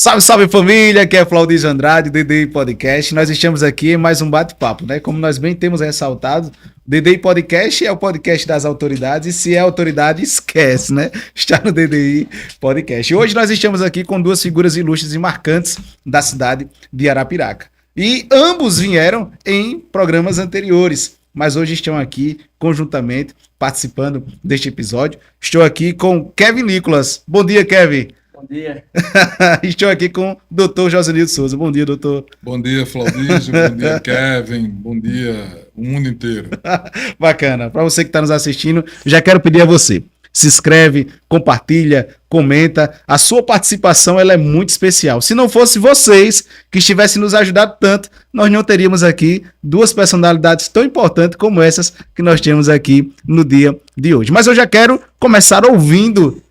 Salve, salve família, aqui é Claudio Andrade, DDI Podcast. Nós estamos aqui em mais um bate-papo, né? Como nós bem temos ressaltado, DDI Podcast é o podcast das autoridades e se é autoridade, esquece, né? Está no DDI Podcast. E hoje nós estamos aqui com duas figuras ilustres e marcantes da cidade de Arapiraca. E ambos vieram em programas anteriores, mas hoje estão aqui conjuntamente participando deste episódio. Estou aqui com Kevin Nicolas. Bom dia, Kevin. Bom dia. Estou aqui com o doutor Josenildo Souza. Bom dia, doutor. Bom dia, Flaudísio. Bom dia, Kevin. Bom dia, o mundo inteiro. Bacana. Para você que está nos assistindo, já quero pedir a você, se inscreve, compartilha, comenta. A sua participação ela é muito especial. Se não fosse vocês que estivessem nos ajudando tanto, nós não teríamos aqui duas personalidades tão importantes como essas que nós temos aqui no dia de hoje. Mas eu já quero começar ouvindo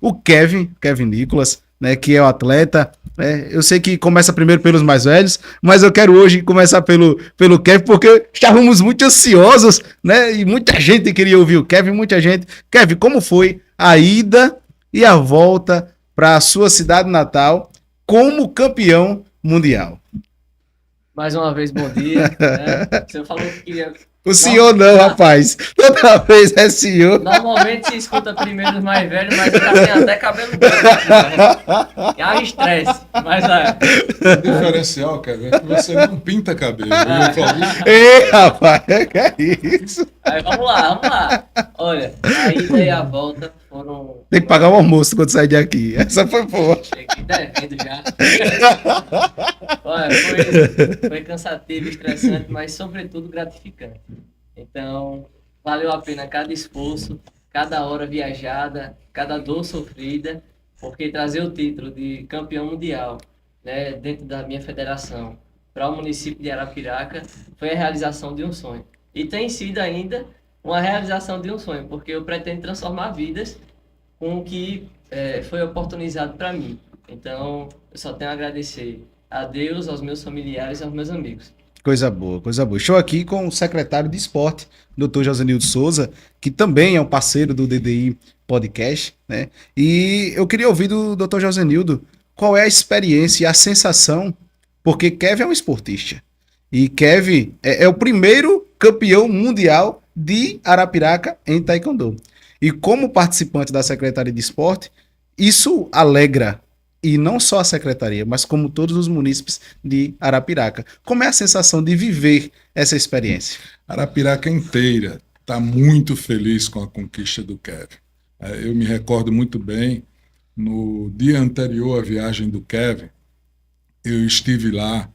o Kevin Nicolas, né, que é o atleta. Eu sei que começa primeiro pelos mais velhos, mas eu quero hoje começar pelo Kevin, porque estávamos muito ansiosos, né, e muita gente queria ouvir o Kevin, muita gente. Kevin, como foi a ida e a volta para a sua cidade natal como campeão mundial? Mais uma vez, bom dia. Você falou que queria... O senhor não, rapaz. Toda vez é senhor. Normalmente se escuta primeiro os mais velhos, mas eu já tenho até cabelo branco. É um estresse. Mas O diferencial, Kevin, é que você não pinta cabelo. Ei, rapaz, que é isso? Aí, vamos lá. Olha, a ida e a volta foram... Tem que pagar o almoço quando sair daqui. Essa foi boa. Cheguei devendo já. Olha, foi cansativo, estressante, mas sobretudo gratificante. Então, valeu a pena cada esforço, cada hora viajada, cada dor sofrida, porque trazer o título de campeão mundial, né, dentro da minha federação para o município de Arapiraca foi a realização de um sonho. E tem sido ainda uma realização de um sonho, porque eu pretendo transformar vidas com o que foi oportunizado para mim. Então, eu só tenho a agradecer a Deus, aos meus familiares e aos meus amigos. Coisa boa, coisa boa. Estou aqui com o secretário de esporte, doutor Josenildo Souza, que também é um parceiro do DDI Podcast, né? E eu queria ouvir do doutor Josenildo qual é a experiência e a sensação, porque Kevin é um esportista. E Kevin é o primeiro campeão mundial de Arapiraca em Taekwondo. E como participante da Secretaria de Esporte, isso alegra, e não só a Secretaria, mas como todos os munícipes de Arapiraca. Como é a sensação de viver essa experiência? Arapiraca inteira está muito feliz com a conquista do Kevin. Eu me recordo muito bem, no dia anterior à viagem do Kevin, eu estive lá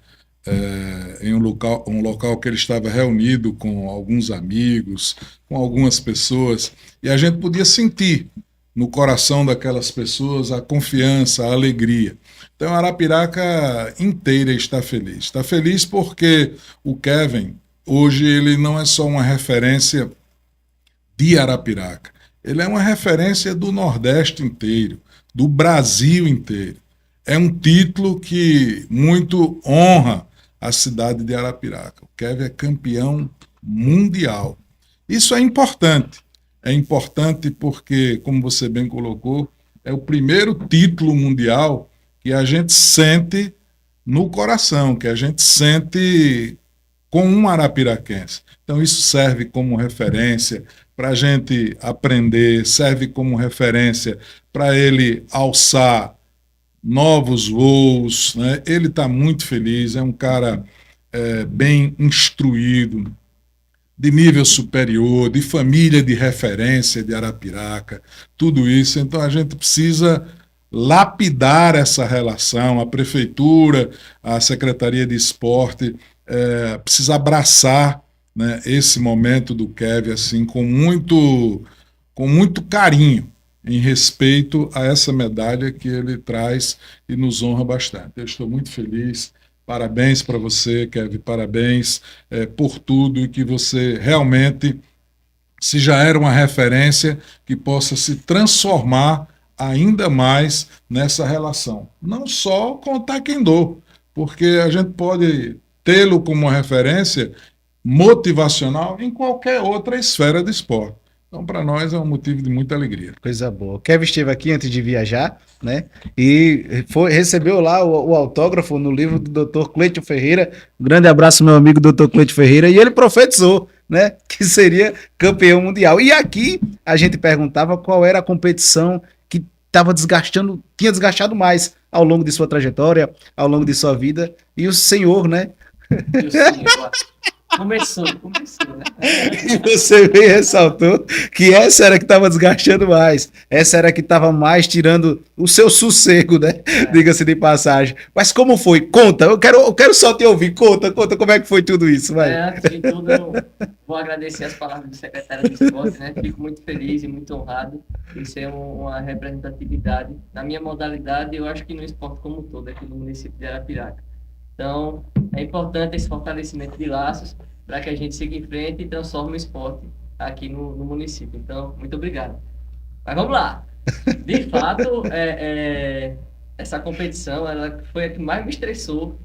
em um local que ele estava reunido com alguns amigos, com algumas pessoas, e a gente podia sentir no coração daquelas pessoas a confiança, a alegria. Então a Arapiraca inteira está feliz. Está feliz porque o Kevin, hoje, ele não é só uma referência de Arapiraca, ele é uma referência do Nordeste inteiro, do Brasil inteiro. É um título que muito honra a cidade de Arapiraca. O Kevin é campeão mundial. Isso é importante. É importante porque, como você bem colocou, é o primeiro título mundial que a gente sente no coração, que a gente sente com um arapiraquense. Então isso serve como referência para a gente aprender, serve como referência para ele alçar novos voos, né? Ele está muito feliz, é um cara bem instruído, de nível superior, de família de referência de Arapiraca, tudo isso. Então a gente precisa lapidar essa relação, a prefeitura, a Secretaria de Esporte, precisa abraçar, né, esse momento do Kevin assim, com muito carinho, em respeito a essa medalha que ele traz e nos honra bastante. Eu estou muito feliz. Parabéns para você, Kevin, parabéns por tudo e que você realmente, se já era uma referência, que possa se transformar ainda mais nessa relação. Não só com o Taekwondo, porque a gente pode tê-lo como referência motivacional em qualquer outra esfera de esporte. Então, para nós é um motivo de muita alegria. Coisa boa. O Kevin esteve aqui antes de viajar, né? E recebeu lá o autógrafo no livro do Dr. Cleiton Ferreira. Um grande abraço, meu amigo Dr. Cleiton Ferreira. E ele profetizou, né? Que seria campeão mundial. E aqui a gente perguntava qual era a competição que estava desgastando, tinha desgastado mais ao longo de sua trajetória, ao longo de sua vida. E o senhor, né? E o senhor, começou, né? E você bem ressaltou que essa era que estava desgastando mais. Essa era que estava mais tirando o seu sossego, né? Diga-se de passagem. Mas como foi? Conta, eu quero só te ouvir. Conta como é que foi tudo isso, vai. Antes de tudo, eu vou agradecer as palavras do secretário de Esporte, né? Fico muito feliz e muito honrado em ser uma representatividade na minha modalidade e eu acho que no esporte como um todo, aqui no município de Arapiraca. Então, é importante esse fortalecimento de laços para que a gente siga em frente e transforme o esporte aqui no município. Então, muito obrigado. Mas vamos lá. De fato, essa competição ela foi a que mais me estressou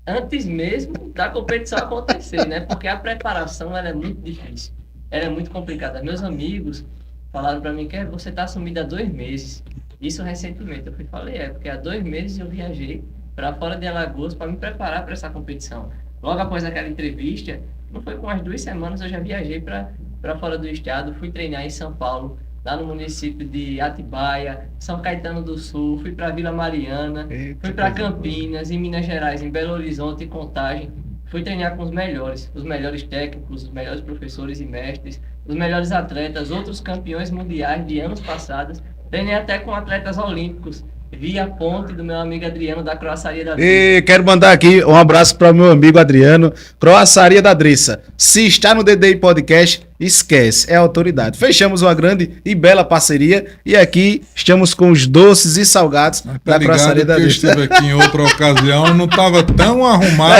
antes mesmo da competição acontecer, né? Porque a preparação ela é muito difícil. Ela é muito complicada. Meus amigos falaram para mim que você está sumido há 2 meses. Isso recentemente. Eu falei, porque há 2 meses eu viajei para fora de Alagoas para me preparar para essa competição. Logo após aquela entrevista, não foi com as 2 semanas, eu já viajei para fora do estado, fui treinar em São Paulo, lá no município de Atibaia, São Caetano do Sul, fui para Vila Mariana, fui para Campinas, em Minas Gerais, em Belo Horizonte e Contagem. Fui treinar com os melhores técnicos, os melhores professores e mestres, os melhores atletas, outros campeões mundiais de anos passados. Treinei até com atletas olímpicos, via ponte do meu amigo Adriano da Croaçaria da Drissa. E quero mandar aqui um abraço para o meu amigo Adriano, Croaçaria da Drissa. Se está no DDI Podcast, esquece, é autoridade. Fechamos uma grande e bela parceria e aqui estamos com os doces e salgados da Croaçaria da Drissa. Eu estive aqui em outra ocasião, não estava tão arrumado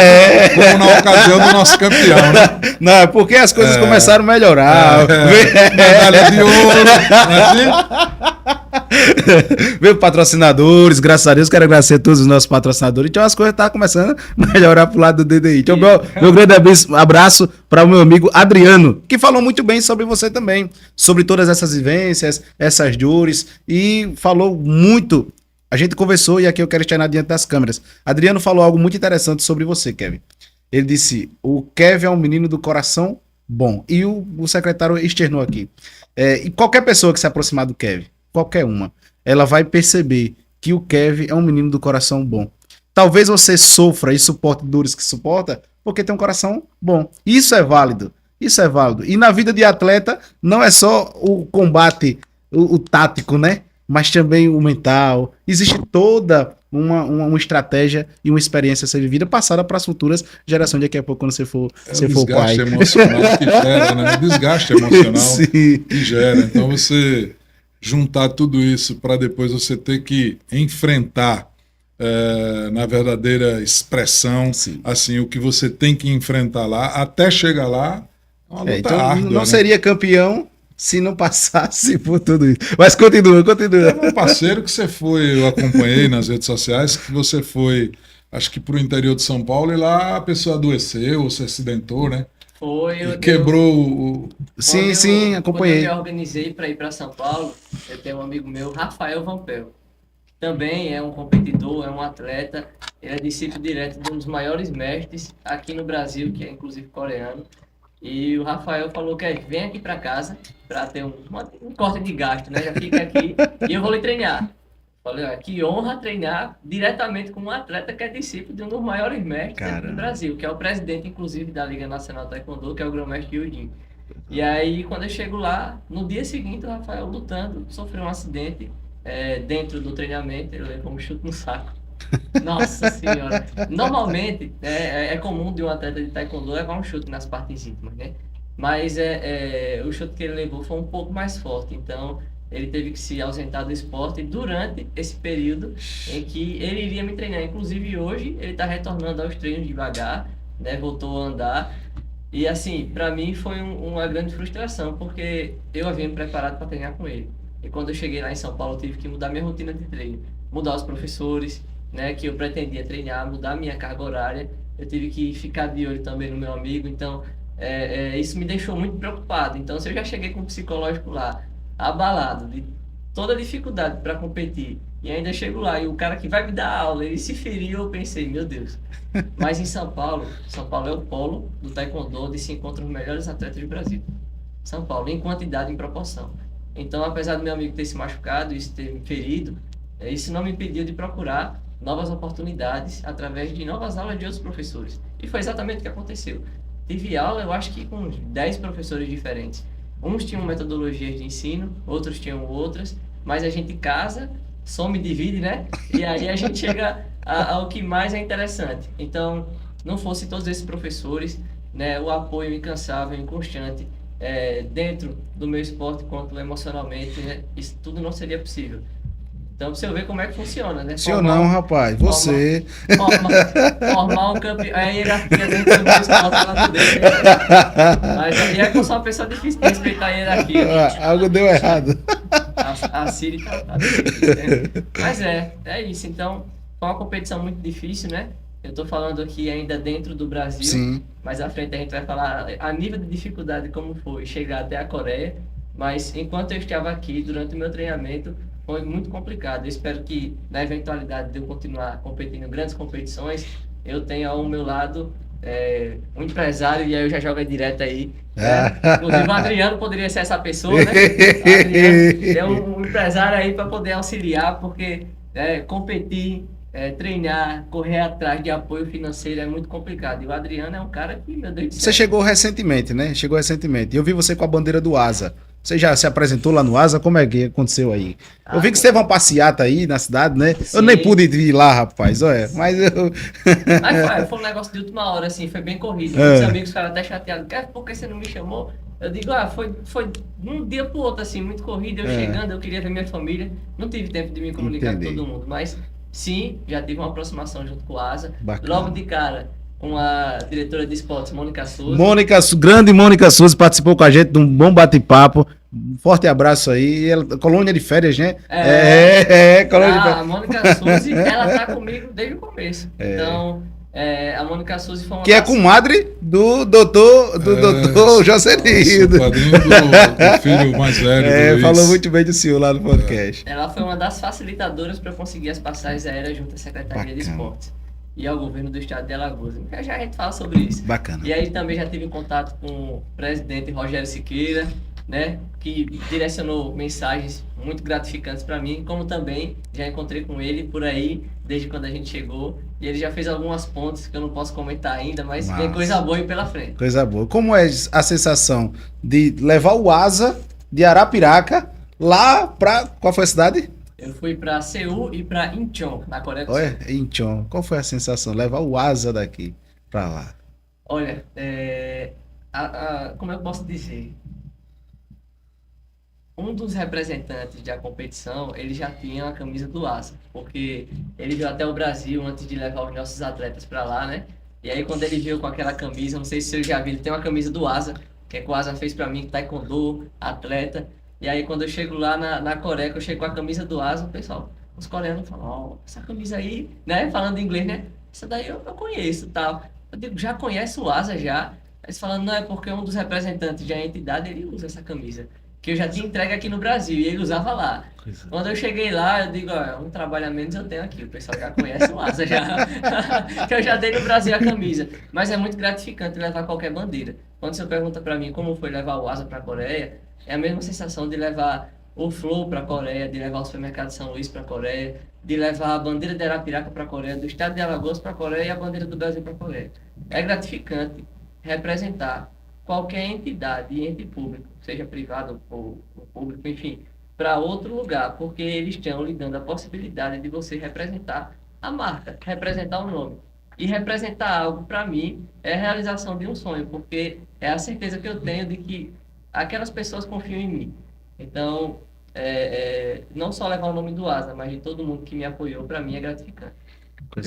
como na ocasião do nosso campeão, né? Não, porque as coisas começaram a melhorar. Medalha de ouro, não é assim? Veio patrocinadores, graças a Deus, quero agradecer a todos os nossos patrocinadores. Então as coisas estão começando a melhorar pro lado do DDI. Então, meu grande abraço para o meu amigo Adriano, que falou muito bem sobre você também, sobre todas essas vivências, essas dores, e falou muito. A gente conversou e aqui eu quero estar diante das câmeras. Adriano falou algo muito interessante sobre você, Kevin. Ele disse: o Kevin é um menino do coração bom. E o secretário externou aqui. E qualquer pessoa que se aproximar do Kevin, qualquer uma, ela vai perceber que o Kevin é um menino do coração bom. Talvez você sofra e suporte dores que suporta porque tem um coração bom. Isso é válido. Isso é válido. E na vida de atleta não é só o combate, o tático, né? Mas também o mental. Existe toda uma estratégia e uma experiência a ser vivida, passada para as futuras gerações daqui a pouco, quando você for pai. Desgaste emocional que gera, né? Desgaste emocional que gera. Então você juntar tudo isso para depois você ter que enfrentar na verdadeira expressão, assim, o que você tem que enfrentar lá, até chegar lá, é uma luta então, árdua, não né? seria campeão se não passasse por tudo isso. Mas continua. Teve um parceiro que você foi, eu acompanhei nas redes sociais, que você foi, acho que para o interior de São Paulo, e lá a pessoa adoeceu, ou se acidentou, né? Foi, quebrou o... Sim, acompanhei. Quando eu me organizei para ir para São Paulo, eu tenho um amigo meu, Rafael Vampel. Também é um competidor, é um atleta, ele é discípulo direto de um dos maiores mestres aqui no Brasil, que é inclusive coreano. E o Rafael falou que vem aqui para casa para ter um corte de gasto, né? Já fica aqui e eu vou lhe treinar. Falei, que honra treinar diretamente com um atleta que é discípulo de um dos maiores mestres do Brasil, que é o presidente, inclusive, da Liga Nacional Taekwondo, que é o grão-mestre Yudin. E aí, quando eu chego lá, no dia seguinte, o Rafael lutando, sofreu um acidente dentro do treinamento, ele levou um chute no saco. Nossa senhora! Normalmente, é comum de um atleta de taekwondo levar um chute nas partes íntimas, né? Mas o chute que ele levou foi um pouco mais forte, então ele teve que se ausentar do esporte durante esse período em que ele iria me treinar. Inclusive hoje ele está retornando aos treinos devagar, né? Voltou a andar. E assim, para mim foi uma grande frustração, porque eu havia me preparado para treinar com ele. E quando eu cheguei lá em São Paulo, eu tive que mudar minha rotina de treino, mudar os professores, né, que eu pretendia treinar, mudar minha carga horária. Eu tive que ficar de olho também no meu amigo. Então, isso me deixou muito preocupado. Então, se eu já cheguei com o psicológico lá, abalado, de toda dificuldade para competir, e ainda chego lá e o cara que vai me dar aula, ele se feriu, eu pensei, meu Deus. Mas em São Paulo é o polo do taekwondo onde se encontram os melhores atletas do Brasil. São Paulo, em quantidade e em proporção. Então, apesar do meu amigo ter se machucado e ter me ferido, isso não me impediu de procurar novas oportunidades através de novas aulas de outros professores. E foi exatamente o que aconteceu. Tive aula, eu acho que com uns 10 professores diferentes. Uns tinham metodologias de ensino, outros tinham outras, mas a gente casa, some e divide, né? E aí a gente chega ao que mais é interessante. Então, não fosse todos esses professores, né, o apoio incansável e constante dentro do meu esporte quanto emocionalmente, né, isso tudo não seria possível. Então, pra você ver como é que funciona, né? Se ou não, rapaz, você. Formar um campeão. É a hierarquia dentro do meu esporte, ela dele. Mas aí é que eu sou uma pessoa difícil de respeitar a hierarquia. Algo deu errado. A Siri tá difícil, né? Mas é isso. Então, foi uma competição muito difícil, né? Eu tô falando aqui ainda dentro do Brasil. Sim. Mais à frente a gente vai falar a nível de dificuldade como foi chegar até a Coreia. Mas enquanto eu estava aqui, durante o meu treinamento, foi muito complicado. Eu espero que, na eventualidade de eu continuar competindo em grandes competições, eu tenha ao meu lado um empresário, e aí eu já jogo direto aí. Né? Inclusive o Adriano poderia ser essa pessoa, né? O Adriano é um empresário aí para poder auxiliar, porque competir, treinar, correr atrás de apoio financeiro é muito complicado. E o Adriano é um cara que, meu Deus do céu. Você chegou recentemente, né? Chegou recentemente. Eu vi você com a bandeira do Asa. Você já se apresentou lá no Asa? Como é que aconteceu aí? Eu vi que você teve uma passeata aí na cidade, né? Sim. Eu nem pude ir lá, rapaz. Olha, mas eu... Mas foi um negócio de última hora, assim, foi bem corrido. Muitos amigos ficaram até chateados. Cara, por que você não me chamou? Eu digo, foi um dia pro outro, assim, muito corrido. Eu chegando, eu queria ver minha família. Não tive tempo de me comunicar com todo mundo. Mas, sim, já tive uma aproximação junto com o Asa. Bacana. Logo de cara, com a diretora de esportes, Mônica Souza. Grande Mônica Souza participou com a gente de um bom bate-papo. Um forte abraço aí. Colônia de férias, né? Colônia de férias. A Mônica Souza, ela tá comigo desde o começo. Então, a Mônica Souza foi uma que é comadre do doutor Joselino. Padrinho do filho mais velho. Falou muito bem do senhor lá no podcast. Ela foi uma das facilitadoras para conseguir as passagens aéreas junto à Secretaria de Esportes e ao governo do estado de Alagoas. Já a gente fala sobre isso. Bacana. E aí também já tive contato com o presidente Rogério Siqueira, né, que direcionou mensagens muito gratificantes para mim, como também já encontrei com ele por aí desde quando a gente chegou, e ele já fez algumas pontes que eu não posso comentar ainda, mas tem coisa boa aí pela frente. Coisa boa. Como é a sensação de levar o Asa de Arapiraca lá para... Qual foi a cidade? Eu fui para Seul e para Incheon, na Coreia do Sul. Olha, Incheon. Qual foi a sensação? Levar o Asa daqui para lá. Olha, como eu posso dizer? Um dos representantes da competição, ele já tinha a camisa do Asa, porque ele veio até o Brasil antes de levar os nossos atletas para lá, né? E aí quando ele veio com aquela camisa, não sei se você já viu, ele tem uma camisa do Asa, que o Asa fez para mim, taekwondo, atleta. E aí quando eu chego lá na Coreia, que eu chego com a camisa do Asa, o pessoal, os coreanos falam, essa camisa aí, né? Falando inglês, né? Essa daí eu conheço, tal. Eu digo, já conhece o Asa já? Eles falando, não, é porque um dos representantes da entidade, ele usa essa camisa. Que eu já tinha entregue aqui no Brasil, e ele usava lá. Quando eu cheguei lá, eu digo, um trabalho a menos eu tenho aqui. O pessoal já conhece o Asa, já. Que eu já dei no Brasil a camisa. Mas é muito gratificante levar qualquer bandeira. Quando você pergunta pra mim como foi levar o Asa pra Coreia, é a mesma sensação de levar o Flow pra Coreia, de levar o supermercado São Luís pra Coreia, de levar a bandeira de Arapiraca pra Coreia, do estado de Alagoas pra Coreia e a bandeira do Brasil pra Coreia. É gratificante representar qualquer entidade e ente público, seja privado ou público, enfim, para outro lugar, porque eles estão lhe dando a possibilidade de você representar a marca, representar o nome. E representar algo, para mim, é a realização de um sonho, porque é a certeza que eu tenho de que aquelas pessoas confiam em mim. Então, não só levar o nome do Asa, mas de todo mundo que me apoiou, para mim é gratificante.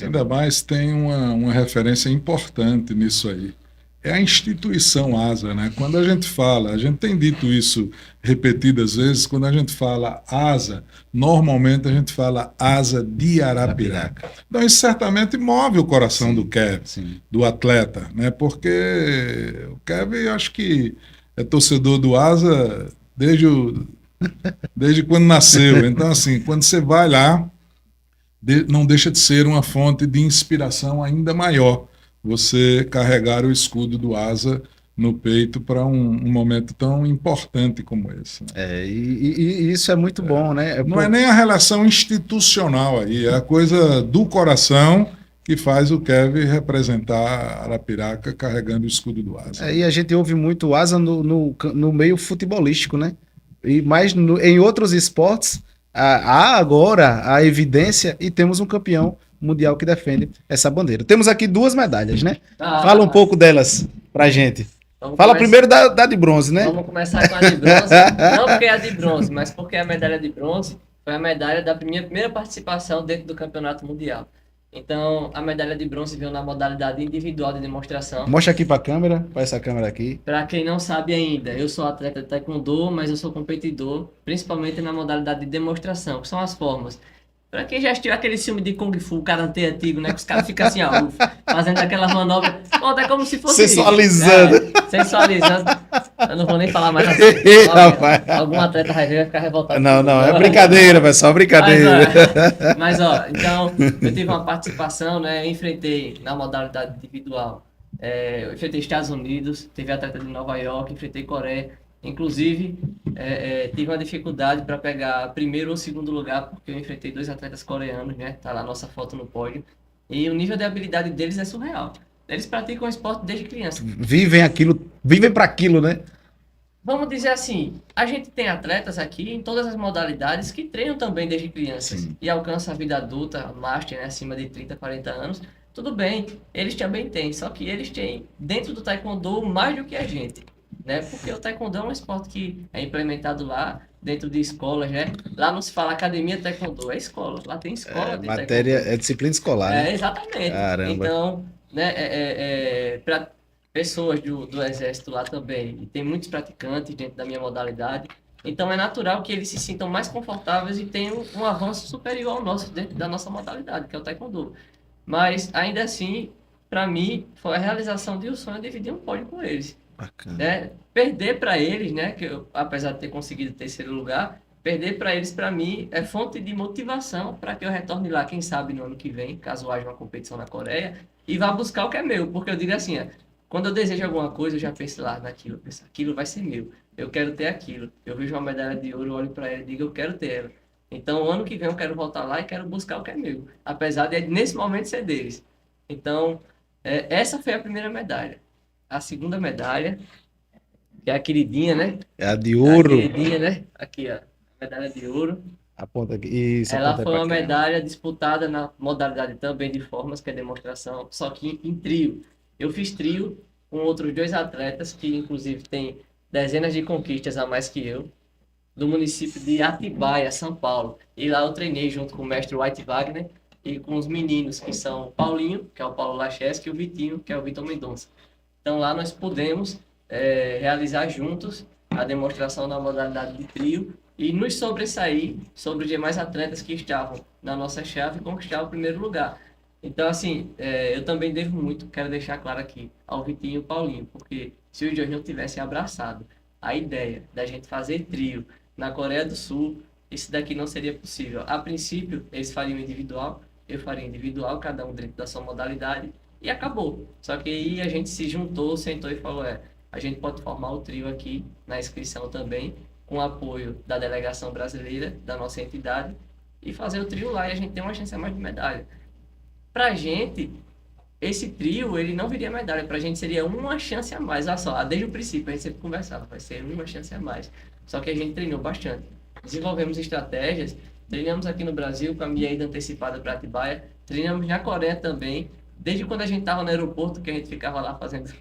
Ainda mais tem uma referência importante nisso aí. é a instituição ASA, né? Quando a gente fala, a gente tem dito isso repetidas vezes, quando a gente fala ASA, normalmente a gente fala ASA de Arapiraca. Então isso certamente move o coração do Kevin, do atleta, né? Porque o Kevin, eu acho que é torcedor do ASA desde quando nasceu. Então, assim, quando você vai lá, não deixa de ser uma fonte de inspiração ainda maior você carregar o escudo do ASA no peito para um momento tão importante como esse. Né? E isso é muito bom, né? Não é nem a relação institucional aí, é a coisa do coração que faz o Kevin representar Arapiraca carregando o escudo do ASA. E a gente ouve muito o ASA no meio futebolístico, né? Mas em outros esportes, há agora a evidência e temos um campeão mundial que defende essa bandeira. Temos aqui 2 medalhas, né? Fala um pouco delas pra gente. Fala primeiro da de bronze, né? Vamos começar com a de bronze. Não porque é a de bronze, mas porque a medalha de bronze foi a medalha da minha primeira participação dentro do campeonato mundial. Então, a medalha de bronze veio na modalidade individual de demonstração. Mostra aqui para a câmera, para essa câmera aqui. Para quem não sabe ainda, eu sou atleta de taekwondo, mas eu sou competidor, principalmente na modalidade de demonstração, que são as formas. Pra quem já assistiu aquele filme de Kung Fu, karatê antigo, né? Que os caras ficam assim, ó, fazendo aquela manobra. Pronto, é como se fosse. Sensualizando. Sensualizando. Eu não vou nem falar mais assim. Algum atleta vai ficar revoltado. Não, é brincadeira, pessoal, brincadeira. Mas, ó, então, eu tive uma participação, né? Eu enfrentei na modalidade individual. Eu enfrentei Estados Unidos, teve atleta de Nova York, enfrentei Coreia. Inclusive, tive uma dificuldade para pegar primeiro ou segundo lugar, porque eu enfrentei 2 atletas coreanos, né? Tá lá a nossa foto no pódio. E o nível de habilidade deles é surreal. Eles praticam esporte desde criança. Vivem para aquilo, né? Vamos dizer assim, a gente tem atletas aqui em todas as modalidades que treinam também desde crianças. Sim. E alcançam a vida adulta, master, né? Acima de 30, 40 anos. Tudo bem, eles também têm, só que eles têm dentro do taekwondo mais do que a gente. Né? Porque o taekwondo é um esporte que é implementado lá dentro de escolas, né? Lá não se fala academia taekwondo, é escola. Lá tem escola de matéria, taekwondo. É disciplina escolar, né? Exatamente. Caramba. Então, né, para pessoas do exército lá também, e tem muitos praticantes dentro da minha modalidade, então é natural que eles se sintam mais confortáveis e tenham um avanço superior ao nosso dentro da nossa modalidade, que é o taekwondo. Mas, ainda assim, para mim, foi a realização de um sonho dividir um pódio com eles. Né? Perder para eles, né, que eu, apesar de ter conseguido 3º lugar, perder para eles, para mim, é fonte de motivação para que eu retorne lá, quem sabe, no ano que vem, caso haja uma competição na Coreia, e vá buscar o que é meu, porque eu digo assim, quando eu desejo alguma coisa, eu já penso lá naquilo, eu penso, aquilo vai ser meu, eu quero ter aquilo, eu vejo uma medalha de ouro, eu olho para ela e digo, eu quero ter ela. Então, o ano que vem eu quero voltar lá e quero buscar o que é meu, apesar de, nesse momento, ser deles. Então, essa foi a primeira medalha. A segunda medalha, que é a queridinha, né? É a de ouro. A queridinha, né? Aqui, ó. A medalha de ouro. Aponta aqui. Isso, ela foi uma medalha disputada na modalidade também de formas, que é demonstração, só que em trio. Eu fiz trio com outros 2 atletas, que inclusive têm dezenas de conquistas a mais que eu, do município de Atibaia, São Paulo. E lá eu treinei junto com o mestre White Wagner e com os meninos, que são o Paulinho, que é o Paulo Lachesky, e o Vitinho, que é o Vitor Mendonça. Então lá nós pudemos realizar juntos a demonstração na modalidade de trio e nos sobressair sobre os demais atletas que estavam na nossa chave e conquistar o 1º lugar. Então, assim, eu também devo muito, quero deixar claro aqui, ao Vitinho e ao Paulinho, porque se os 2 não tivessem abraçado a ideia da gente fazer trio na Coreia do Sul, isso daqui não seria possível. A princípio, eles fariam individual, eu faria individual, cada um dentro da sua modalidade, e acabou. Só que aí a gente se juntou, sentou e falou, a gente pode formar o trio aqui na inscrição também, com apoio da delegação brasileira, da nossa entidade, e fazer o trio lá, e a gente tem uma chance a mais de medalha. Pra gente, esse trio, ele não viria medalha, pra gente seria uma chance a mais, olha só, desde o princípio a gente sempre conversava, vai ser uma chance a mais. Só que a gente treinou bastante, desenvolvemos estratégias, treinamos aqui no Brasil com a minha ida antecipada para Atibaia, treinamos na Coreia também, desde quando a gente estava no aeroporto, que a gente ficava lá fazendo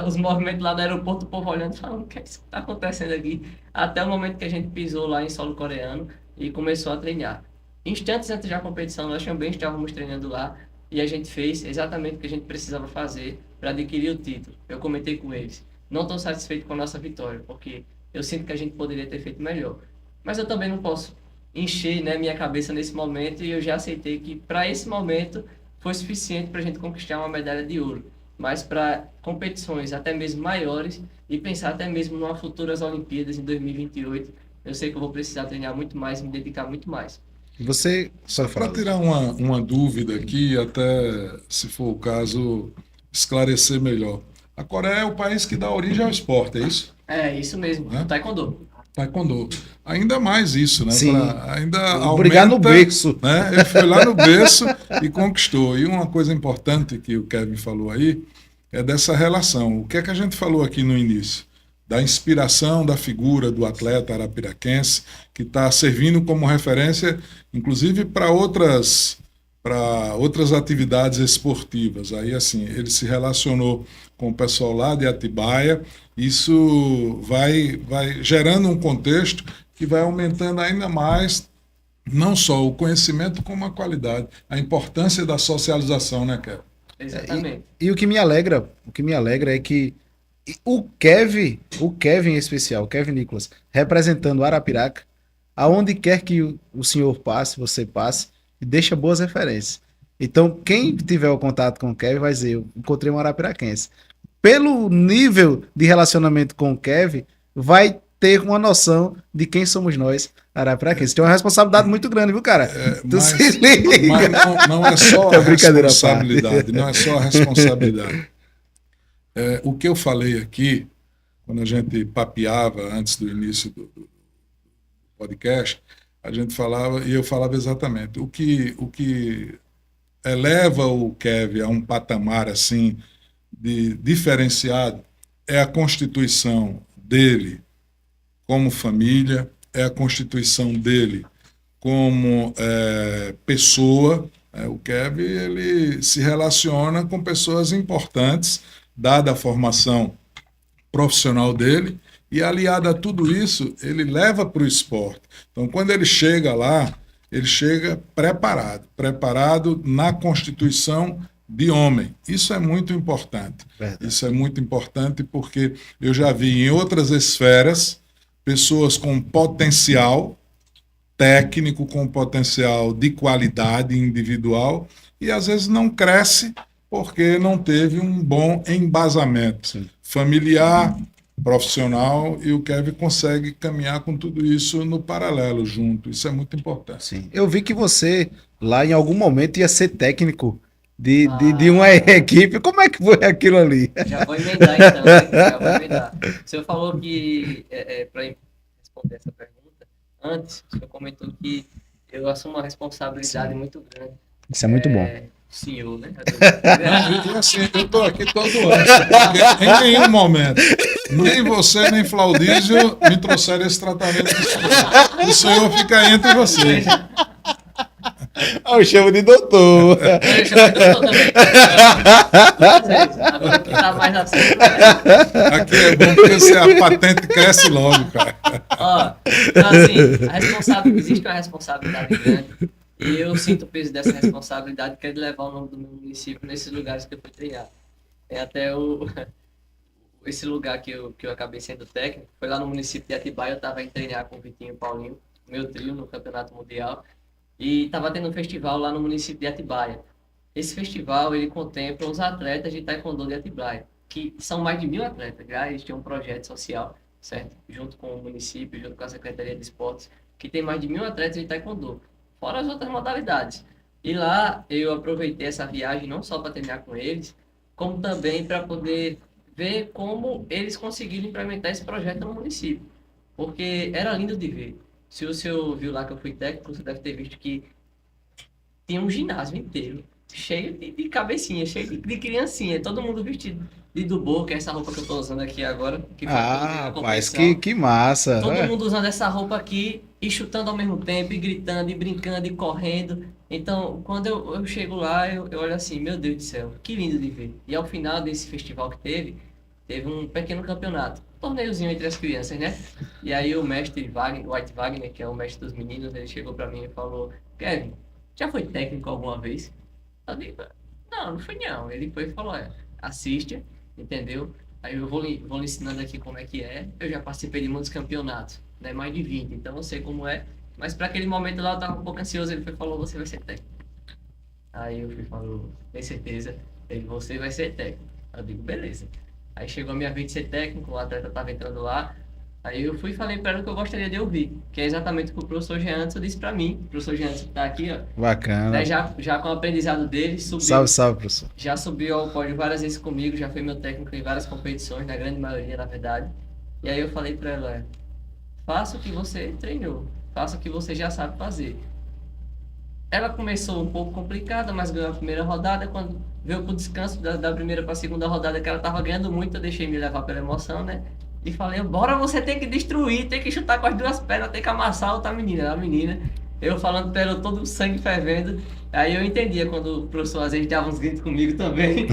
os movimentos lá no aeroporto, o povo olhando, falando, o que é que está acontecendo aqui? Até o momento que a gente pisou lá em solo coreano e começou a treinar. Instantes antes da competição, nós também estávamos treinando lá e a gente fez exatamente o que a gente precisava fazer para adquirir o título. Eu comentei com eles. Não estou satisfeito com a nossa vitória, porque eu sinto que a gente poderia ter feito melhor. Mas eu também não posso encher, né, minha cabeça nesse momento, e eu já aceitei que para esse momento foi suficiente para a gente conquistar uma medalha de ouro. Mas para competições até mesmo maiores e pensar até mesmo numa futuras Olimpíadas em 2028, eu sei que eu vou precisar treinar muito mais e me dedicar muito mais. Você só Para fala. tirar uma dúvida aqui, até se for o caso, esclarecer melhor. A Coreia é o país que dá origem ao esporte, é isso? É, isso mesmo, Né? o Taekwondo. Taekwondo. Ainda mais isso, né? Sim. Ainda Obrigado no aumenta, berço. né? Ele foi lá no berço e conquistou. E uma coisa importante que o Kevin falou aí é dessa relação. O que é que a gente falou aqui no início? Da inspiração da figura do atleta arapiraquense, que está servindo como referência, inclusive para outras atividades esportivas. Aí, assim, ele se relacionou com o pessoal lá de Atibaia. Isso vai gerando um contexto que vai aumentando ainda mais não só o conhecimento, como a qualidade, a importância da socialização, né, Kevin? Exatamente. E o que me alegra é que o Kevin em especial, o Kevin Nicolas, representando o Arapiraca, aonde quer que o senhor passe, você passe, deixa boas referências. Então, quem tiver o contato com o Kevin vai dizer, eu encontrei um arapiraquense. Pelo nível de relacionamento com o Kevin, vai ter uma noção de quem somos nós, arapiraquenses. Tem uma responsabilidade muito grande, viu, cara? Tu Mas, se liga. mas não é só a É brincadeira à responsabilidade, não é só a responsabilidade. O que eu falei aqui, quando a gente papeava antes do início do podcast, a gente falava, e eu falava exatamente, o que eleva o Kevin a um patamar assim de diferenciado é a constituição dele como família, é a constituição dele como pessoa. O Kevin, ele se relaciona com pessoas importantes, dada a formação profissional dele, e aliado a tudo isso, ele leva para o esporte. Então, quando ele chega lá, ele chega preparado na constituição de homem. Isso é muito importante. Verdade. Isso é muito importante porque eu já vi em outras esferas pessoas com potencial técnico, com potencial de qualidade individual, e às vezes não cresce porque não teve um bom embasamento Sim. familiar, profissional, e o Kevin consegue caminhar com tudo isso no paralelo, junto. Isso é muito importante. Sim. Eu vi que você, lá em algum momento, ia ser técnico de uma equipe. Como é que foi aquilo ali? Já vou emendar então, né? Já vou emendar. O senhor falou que, para responder essa pergunta, antes, o senhor comentou que eu assumo uma responsabilidade muito grande. Isso é muito bom. Senhor, né? E assim, eu estou aqui todo ano, porque em nenhum momento, nem você, nem Flaudísio me trouxeram esse tratamento do senhor. O senhor fica entre vocês. Eu chamo de doutor. Eu já tô também. Agora que tá mais na frente. Aqui é bom porque a patente cresce logo, cara. Ó, então assim, existe uma responsabilidade grande. E eu sinto o peso dessa responsabilidade, que é de levar o nome do meu município nesses lugares que eu fui treinar. Tem até esse lugar que eu acabei sendo técnico, foi lá no município de Atibaia. Eu estava em treinar com o Vitinho e o Paulinho, meu trio, no Campeonato Mundial. E estava tendo um festival lá no município de Atibaia. Esse festival, ele contempla os atletas de Taekwondo de Atibaia, que são mais de 1.000 atletas. Já eles têm um projeto social, certo? Junto com o município, junto com a Secretaria de Esportes, que tem mais de 1.000 atletas de Taekwondo, fora as outras modalidades. E lá eu aproveitei essa viagem não só para treinar com eles, como também para poder ver como eles conseguiram implementar esse projeto no município. Porque era lindo de ver. Se o senhor viu lá que eu fui técnico, você deve ter visto que tinha um ginásio inteiro, cheio de cabecinha, cheio de criancinha, todo mundo vestido de dubô, que é essa roupa que eu tô usando aqui agora. Que Rapaz, que massa. Todo mundo usando essa roupa aqui e chutando ao mesmo tempo, e gritando, e brincando, e correndo. Então, quando eu chego lá, eu olho assim, meu Deus do céu, que lindo de ver. E ao final desse festival que teve um pequeno campeonato, um torneiozinho entre as crianças, né? E aí o mestre Wagner, White Wagner, que é o mestre dos meninos, ele chegou pra mim e falou: Kevin, já foi técnico alguma vez? Eu digo, Não fui não. Ele foi e falou, assiste, entendeu? Aí eu vou lhe ensinando aqui como é que é. Eu já participei de muitos campeonatos, né? Mais de 20, então eu sei como é. Mas para aquele momento lá eu tava um pouco ansioso. Ele foi e falou, você vai ser técnico. Aí eu fui e falou, tem certeza? Ele, você vai ser técnico. Eu digo, beleza. Aí chegou a minha vez de ser técnico, o atleta tava entrando lá. Aí eu fui e falei para ele o que eu gostaria de ouvir, que é exatamente o que o professor Jeanson disse para mim. O professor Jeanson que tá aqui, ó. Bacana. Né, já com o aprendizado dele, subiu. Salve, professor. Já subiu ao pódio várias vezes comigo, já foi meu técnico em várias competições, na grande maioria, na verdade. E aí eu falei para ela, faça o que você treinou, faça o que você já sabe fazer. Ela começou um pouco complicada, mas ganhou a primeira rodada. Quando veio pro descanso da primeira para a segunda rodada, que ela tava ganhando muito, eu deixei me levar pela emoção, né? E falei, bora, você tem que destruir, tem que chutar com as duas pernas, tem que amassar a outra menina. A menina, eu falando pra ela, todo o sangue fervendo. Aí eu entendia quando o professor às vezes dava uns gritos comigo também.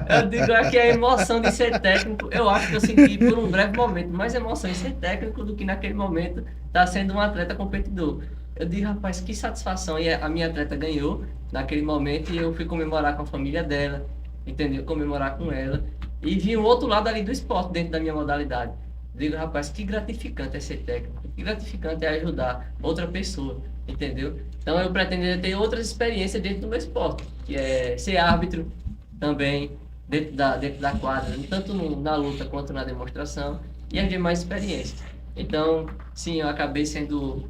Eu digo, aqui a emoção de ser técnico, eu acho que eu senti por um breve momento mais emoção em ser técnico do que naquele momento estar sendo um atleta competidor. Eu digo, rapaz, que satisfação. E a minha atleta ganhou naquele momento e eu fui comemorar com a família dela, entendeu? Comemorar com ela. E vi o outro lado ali do esporte dentro da minha modalidade. Digo, rapaz, que gratificante é ser técnico, que gratificante é ajudar outra pessoa, entendeu? Então eu pretendo ter outras experiências dentro do meu esporte, que é ser árbitro também, dentro da quadra, tanto na luta quanto na demonstração, e as demais experiências. Então, sim, eu acabei sendo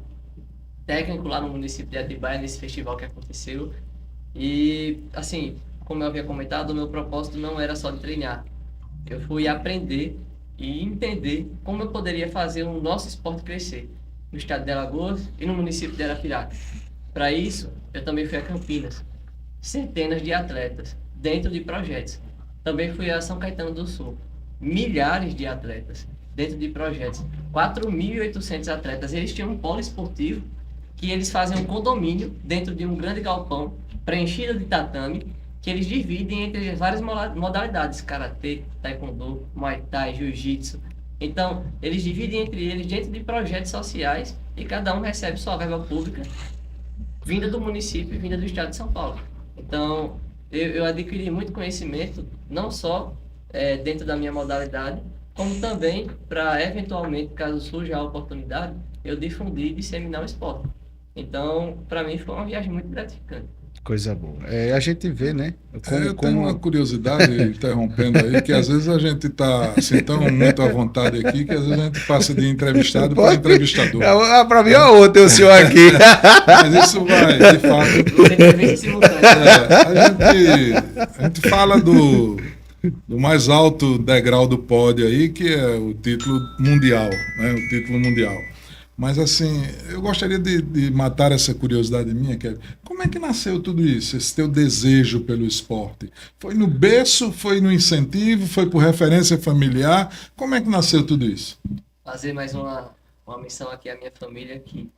técnico lá no município de Atibaia, nesse festival que aconteceu. E, assim, como eu havia comentado, o meu propósito não era só de treinar. Eu fui aprender e entender como eu poderia fazer o nosso esporte crescer no estado de Alagoas e no município de Arapiraca. Para isso, eu também fui a Campinas. Centenas de atletas dentro de projetos. Também fui a São Caetano do Sul. Milhares de atletas dentro de projetos. 4.800 atletas. Eles tinham um polo esportivo que eles fazem um condomínio dentro de um grande galpão preenchido de tatame, que eles dividem entre várias modalidades, karatê, taekwondo, muay thai, jiu-jitsu. Então, eles dividem entre eles dentro de projetos sociais e cada um recebe sua verba pública vinda do município e vinda do estado de São Paulo. Então, eu adquiri muito conhecimento, não só dentro da minha modalidade, como também para, eventualmente, caso surja a oportunidade, eu difundir e disseminar o esporte. Então, para mim, foi uma viagem muito gratificante. Coisa boa. A gente vê, né? Eu tenho uma curiosidade, interrompendo aí, que às vezes a gente está assim, tão muito à vontade aqui, que às vezes a gente passa de entrevistado para entrevistador. Para mim, ó, tem o senhor aqui. Mas isso vai, de fato. A gente fala do mais alto degrau do pódio aí, que é o título mundial, né? O título mundial. Mas assim, eu gostaria de matar essa curiosidade minha, Kevin. Como é que nasceu tudo isso, esse teu desejo pelo esporte? Foi no berço, foi no incentivo, foi por referência familiar? Como é que nasceu tudo isso? Fazer mais uma menção aqui à minha família, que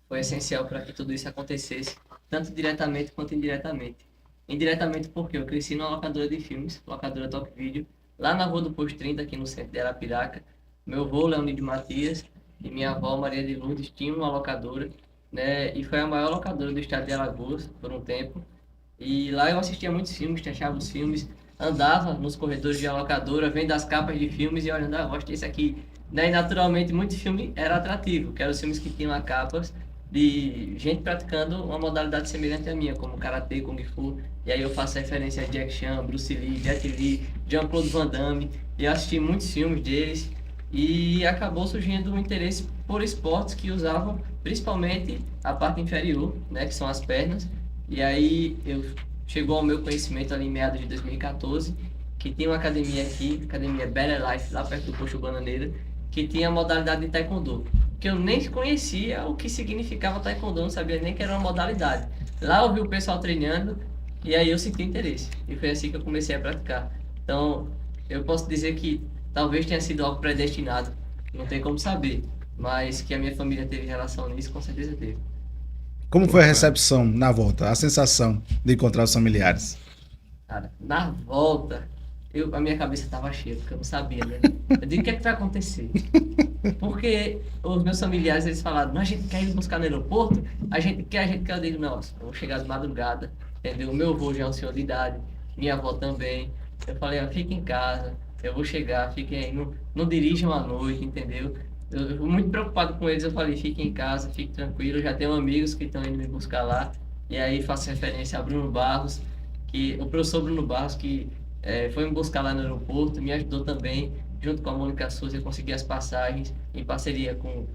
foi essencial para que tudo isso acontecesse, tanto diretamente quanto indiretamente. Indiretamente porque eu cresci numa locadora de filmes, locadora Top Video, lá na Rua do Posto 30, aqui no centro de Arapiraca. Meu avô, Leonidio Matias, e minha avó, Maria de Lourdes, tinha uma locadora, né? E foi a maior locadora do estado de Alagoas por um tempo. E lá eu assistia muitos filmes, testava os filmes, andava nos corredores de locadora, vendo as capas de filmes e olhando, gosto desse aqui. Né? E naturalmente, muito filme era atrativo, que eram os filmes que tinham capas de gente praticando uma modalidade semelhante à minha, como Karatê, Kung Fu. E aí eu faço referência a Jack Chan, Bruce Lee, Jet Li, Jean-Claude Van Damme. E eu assisti muitos filmes deles. E acabou surgindo um interesse por esportes que usavam principalmente a parte inferior, né, que são as pernas. E aí chegou ao meu conhecimento ali em meados de 2014, que tinha uma academia aqui, Academia Better Life, lá perto do Posto Bananeira, que tinha a modalidade de taekwondo, que eu nem conhecia o que significava taekwondo, não sabia nem que era uma modalidade. Lá eu vi o pessoal treinando e aí eu senti interesse. E foi assim que eu comecei a praticar. Então, eu posso dizer que talvez tenha sido algo predestinado, não tem como saber, mas que a minha família teve relação nisso, com certeza teve. Como foi a recepção na volta, a sensação de encontrar os familiares? Cara, na volta, a minha cabeça estava cheia, porque eu não sabia, né? Eu digo, o que é que vai acontecer? Porque os meus familiares, eles falaram, a gente quer ir buscar no aeroporto, a gente quer, eu digo, nossa, eu vou chegar de madrugada, entendeu? O meu avô já é um senhor de idade, minha avó também. Eu falei, ó, fique em casa, eu vou chegar, fiquem aí, não dirijam à noite, entendeu? Eu fui muito preocupado com eles, eu falei, fiquem em casa, fique tranquilo, já tenho amigos que estão indo me buscar lá. E aí faço referência a Bruno Barros, que o professor Bruno Barros, que foi me buscar lá no aeroporto, me ajudou também, junto com a Mônica Souza, eu consegui as passagens em parceria com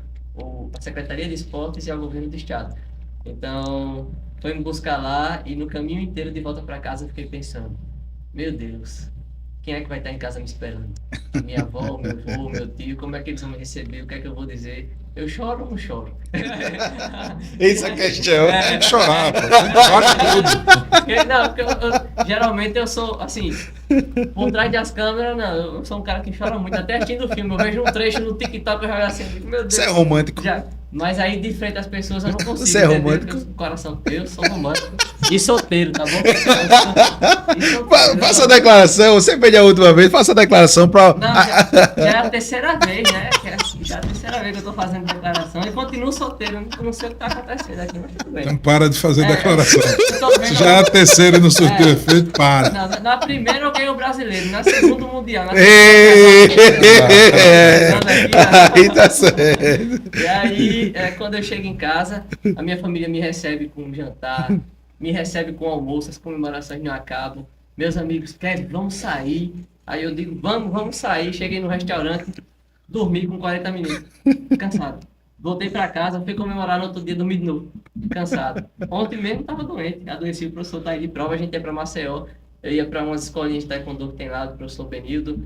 a Secretaria de Esportes e ao Governo do Estado. Então, foi me buscar lá e no caminho inteiro de volta para casa eu fiquei pensando, meu Deus, quem é que vai estar em casa me esperando? Minha avó, meu avô, meu tio, como é que eles vão me receber? O que é que eu vou dizer? Eu choro ou não choro? Essa é a questão. Tem que chorar, pô. Tem que chorar tudo. Não, porque geralmente eu sou, assim, por trás das câmeras, não, eu sou um cara que chora muito. Até assistindo o filme, eu vejo um trecho no TikTok e eu jogo assim, eu digo, meu Deus. Você é romântico. Mas aí de frente às pessoas eu não consigo. Você é romântico? Eu, coração, eu sou romântico. E solteiro, tá bom? Faça a declaração, você pede a última vez, faça a declaração para. Não, já é a terceira vez, né? Já é a terceira vez que eu tô fazendo declaração e continuo solteiro. Eu não sei o que tá acontecendo aqui, mas tudo bem. Então para de fazer declaração. Eu tô vendo- Se já é a terceira e não surtiu efeito, para. Não, na primeira eu ganhei o brasileiro, na segunda o mundial. Na Ei! terceira, Aí tá certo. E aí, quando eu chego em casa, a minha família me recebe com um jantar, me recebe com almoço, as comemorações não acabam. Meus amigos, Kevin, vamos sair. Aí eu digo, vamos sair. Cheguei no restaurante, dormi com 40 minutos, cansado. Voltei para casa, fui comemorar no outro dia, dormi de novo, cansado. Ontem mesmo estava doente, adoeci, o professor tá aí de prova, a gente ia para Maceió. Eu ia para umas escolinhas de taekwondo que tem lá, do professor Benildo,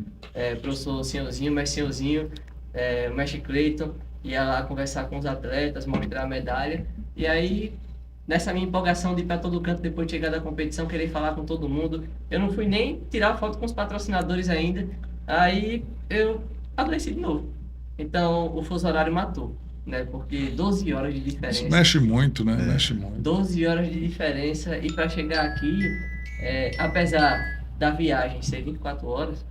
professor Senhorzinho, mestre Senhorzinho, mestre Cleiton. Ia lá conversar com os atletas, mostrar a medalha. E aí, nessa minha empolgação de ir para todo canto, depois de chegar da competição, querer falar com todo mundo, eu não fui nem tirar foto com os patrocinadores ainda. Aí, eu adoeci de novo. Então, o fuso horário matou, né? Porque 12 horas de diferença. Isso mexe muito, né? Mexe muito. 12 horas de diferença. E para chegar aqui, apesar da viagem ser 24 horas,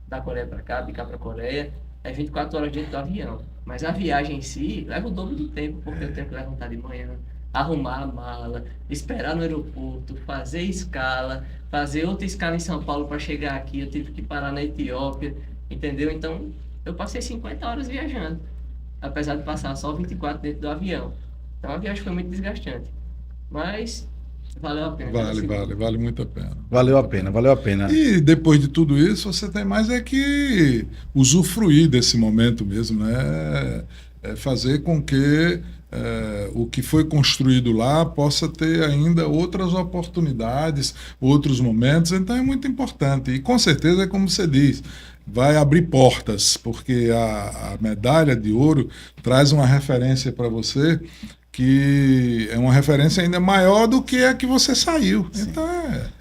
da Coreia para cá, de cá para a Coreia, é 24 horas dentro do avião. Mas a viagem em si leva o dobro do tempo, porque eu tenho que levantar de manhã, arrumar a mala, esperar no aeroporto, fazer escala, fazer outra escala em São Paulo para chegar aqui. Eu tive que parar na Etiópia, entendeu? Então, eu passei 50 horas viajando, apesar de passar só 24 dentro do avião. Então, a viagem foi muito desgastante. Mas valeu a pena. Vale muito a pena. Valeu a pena, valeu a pena. E depois de tudo isso, você tem mais que usufruir desse momento mesmo, né? Fazer com que o que foi construído lá possa ter ainda outras oportunidades, outros momentos. Então é muito importante. E com certeza, como você diz, vai abrir portas, porque a medalha de ouro traz uma referência para você que é uma referência ainda maior do que a que você saiu. Sim. Então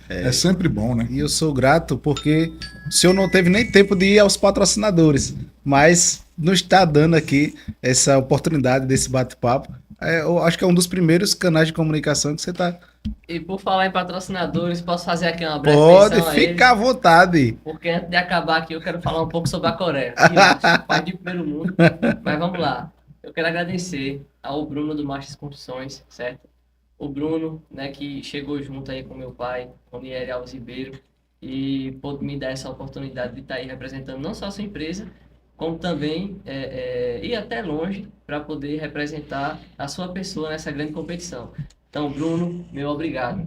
é sempre bom, né? E eu sou grato porque o senhor não teve nem tempo de ir aos patrocinadores, mas nos está dando aqui essa oportunidade desse bate-papo. Eu acho que é um dos primeiros canais de comunicação que você está... E por falar em patrocinadores, posso fazer aqui uma breve Pode, menção a eles? fica à vontade. Porque antes de acabar aqui, eu quero falar um pouco sobre a Coreia. Pai de primeiro mundo. Mas vamos lá. Eu quero agradecer ao Bruno do Marchas Construções, certo? O Bruno, né, que chegou junto aí com meu pai, com o Nieri Alves Ribeiro, e pôde me dar essa oportunidade de estar aí representando não só a sua empresa, como também ir até longe para poder representar a sua pessoa nessa grande competição. Então, Bruno, meu obrigado.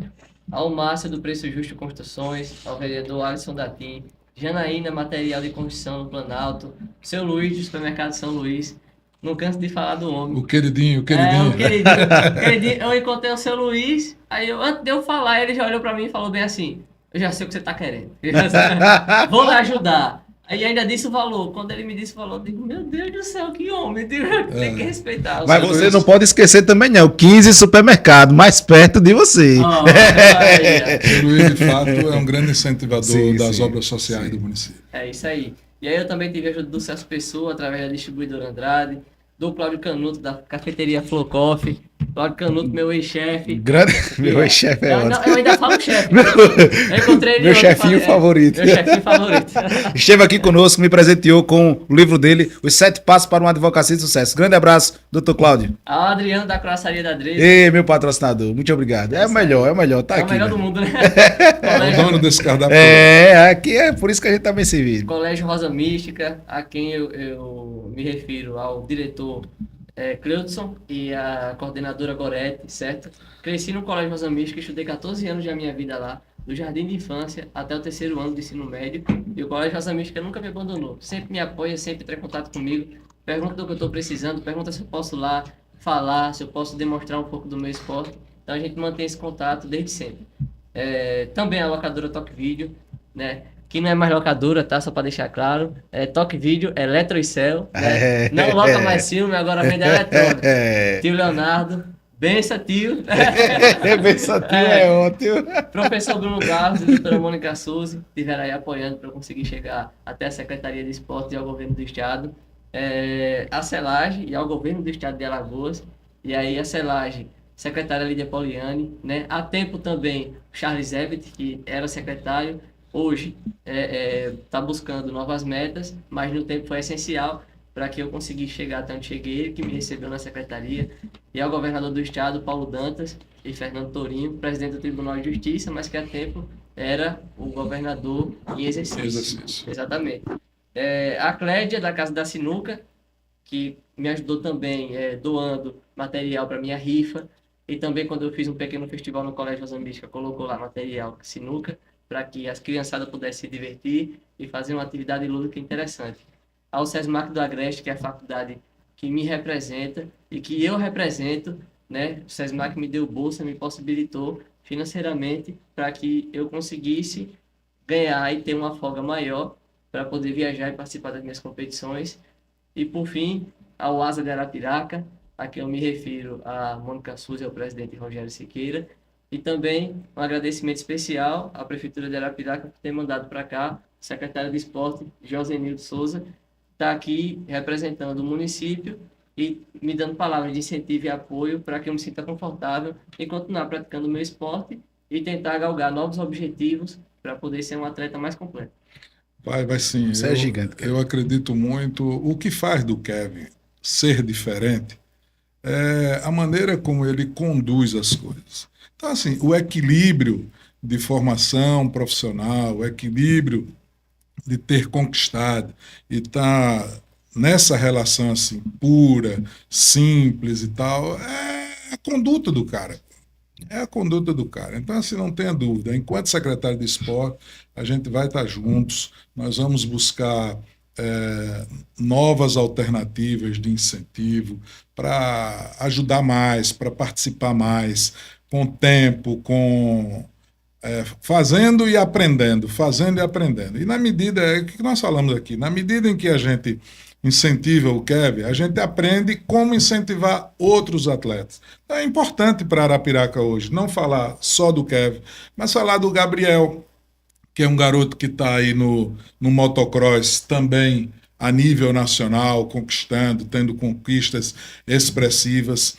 Ao Márcio do Preço Justo Construções, ao vereador Alisson Datim, Janaína Material de Construção no Planalto, seu Luiz do Supermercado São Luís. Não canso de falar do homem. O queridinho. O queridinho. Eu encontrei o seu Luiz, aí antes de eu falar, ele já olhou pra mim e falou bem assim, eu já sei o que você tá querendo. Vou lhe ajudar. Aí ainda disse o valor. Quando ele me disse o valor, eu digo, meu Deus do céu, que homem. Tem que respeitar. Mas você não pode esquecer também, não. 15 supermercado, mais perto de você. O Luiz, de fato, é um grande incentivador das obras sociais do município. É isso aí. E aí eu também tive a ajuda do Celso Pessoa, através da distribuidora Andrade, do Cláudio Canuto, da cafeteria Flow Coffee, Cláudio Canuto, meu ex-chefe. Grande, meu ex-chefe é ótimo. Eu ainda falo chefe. Eu encontrei ele Meu ontem, chefinho favorito. Meu chefinho favorito. Esteve aqui conosco, me presenteou com o livro dele, Os 7 Passos para uma Advocacia de Sucesso. Grande abraço, doutor Cláudio. A Adriano da Croaçaria da Dresa. Ei, meu patrocinador, muito obrigado. É o melhor, tá É aqui. o melhor do velho. mundo, né? É o dono desse cardápio. Aqui é por isso que a gente tá bem servido. Colégio Rosa Mística, a quem eu me refiro ao diretor Cleudson e a coordenadora Gorete, certo? Cresci no Colégio Rosa Mística, estudei 14 anos da minha vida lá, do jardim de infância até o 3º ano do ensino médio, e o Colégio Rosa Mística nunca me abandonou, sempre me apoia, sempre entra em contato comigo, pergunta do que eu estou precisando, pergunta se eu posso lá falar, se eu posso demonstrar um pouco do meu esporte, então a gente mantém esse contato desde sempre. Também a locadora Toque Vídeo, né? Que não é mais locadora, tá? Só para deixar claro. Toque Vídeo, Eletro e Cell, né? Não loca mais filme, agora vende eletrônico. Tio Leonardo, bença tio. Benção, tio, é ótimo. Professor Bruno Barros e doutora Mônica Souza estiveram aí apoiando para eu conseguir chegar até a Secretaria de Esportes e ao Governo do Estado. A Celage e ao Governo do Estado de Alagoas. E aí a Celage, secretária Lídia Poliani, né? Há tempo também o Charles Ebert, que era secretário, hoje está buscando novas metas, mas no tempo foi essencial para que eu conseguisse chegar até onde cheguei, ele que me recebeu na secretaria, e ao governador do estado, Paulo Dantas, e Fernando Tourinho, presidente do Tribunal de Justiça, mas que há tempo era o governador em exercício. Exatamente. A Clédia, da Casa da Sinuca, que me ajudou também doando material para minha rifa, e também quando eu fiz um pequeno festival no Colégio Rosa Mística, colocou lá material sinuca, para que as criançadas pudessem se divertir e fazer uma atividade lúdica interessante. Ao SESMAC do Agreste, que é a faculdade que me representa e que eu represento, né? O SESMAC me deu bolsa, me possibilitou financeiramente para que eu conseguisse ganhar e ter uma folga maior para poder viajar e participar das minhas competições. E, por fim, ao Asa de Arapiraca, a quem eu me refiro a Mônica Souza e ao presidente Rogério Siqueira. E também um agradecimento especial à Prefeitura de Arapiraca por ter mandado para cá o secretário de Esporte, Josenildo Souza, está aqui representando o município e me dando palavras de incentivo e apoio para que eu me sinta confortável em continuar praticando o meu esporte e tentar galgar novos objetivos para poder ser um atleta mais completo. Vai sim. Isso é gigante, Kevin. Eu acredito muito. O que faz do Kevin ser diferente é a maneira como ele conduz as coisas. Então, assim, o equilíbrio de formação profissional, o equilíbrio de ter conquistado e estar nessa relação assim pura, simples e tal, é a conduta do cara. É a conduta do cara. Então, assim, não tenha dúvida. Enquanto secretário de esporte, a gente vai estar juntos, nós vamos buscar novas alternativas de incentivo para ajudar mais, para participar mais, com tempo, fazendo e aprendendo, fazendo e aprendendo. E na medida, o que nós falamos aqui, na medida em que a gente incentiva o Kevin, a gente aprende como incentivar outros atletas. Então é importante para Arapiraca hoje não falar só do Kevin, mas falar do Gabriel, que é um garoto que está aí no motocross também a nível nacional, conquistando, tendo conquistas expressivas.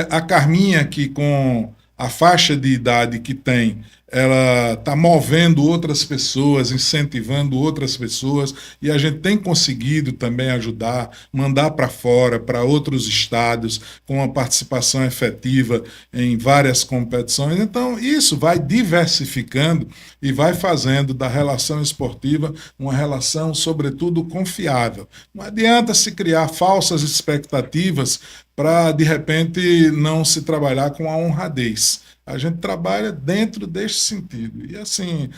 A Carminha, que com a faixa de idade que tem, ela está movendo outras pessoas, incentivando outras pessoas, e a gente tem conseguido também ajudar, mandar para fora, para outros estados, com uma participação efetiva em várias competições. Então, isso vai diversificando e vai fazendo da relação esportiva uma relação, sobretudo, confiável. Não adianta se criar falsas expectativas para, de repente, não se trabalhar com a honradez. A gente trabalha dentro deste sentido. E assim,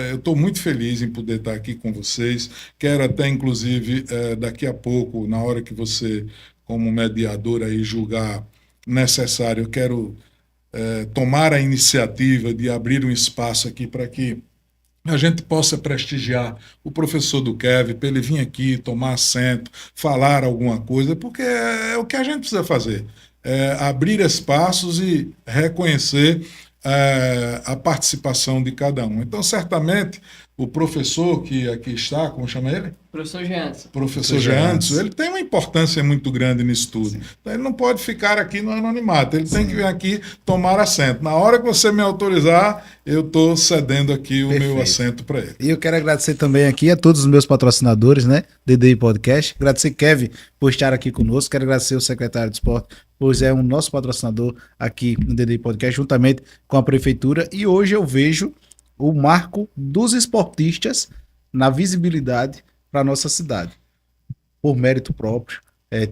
eu estou muito feliz em poder estar aqui com vocês. Quero até, inclusive, daqui a pouco, na hora que você, como mediador, aí, julgar necessário, eu quero tomar a iniciativa de abrir um espaço aqui para que a gente possa prestigiar o professor do Kevin, para ele vir aqui, tomar assento, falar alguma coisa, porque é o que a gente precisa fazer. Abrir espaços e reconhecer a participação de cada um. Então, certamente, o professor que aqui está, como chama ele? Professor Jeanson. Professor Jeanson, ele tem uma importância muito grande nisso tudo. Sim. Então ele não pode ficar aqui no anonimato, ele tem Sim. que vir aqui tomar assento. Na hora que você me autorizar, eu estou cedendo aqui o Perfeito. meu assento para ele. E eu quero agradecer também aqui a todos os meus patrocinadores, né? DDI Podcast. Agradecer Kevin por estar aqui conosco. Quero agradecer o secretário de Esporte, pois é um nosso patrocinador aqui no DDI Podcast, juntamente com a Prefeitura. E hoje eu vejo o marco dos esportistas na visibilidade para a nossa cidade. Por mérito próprio.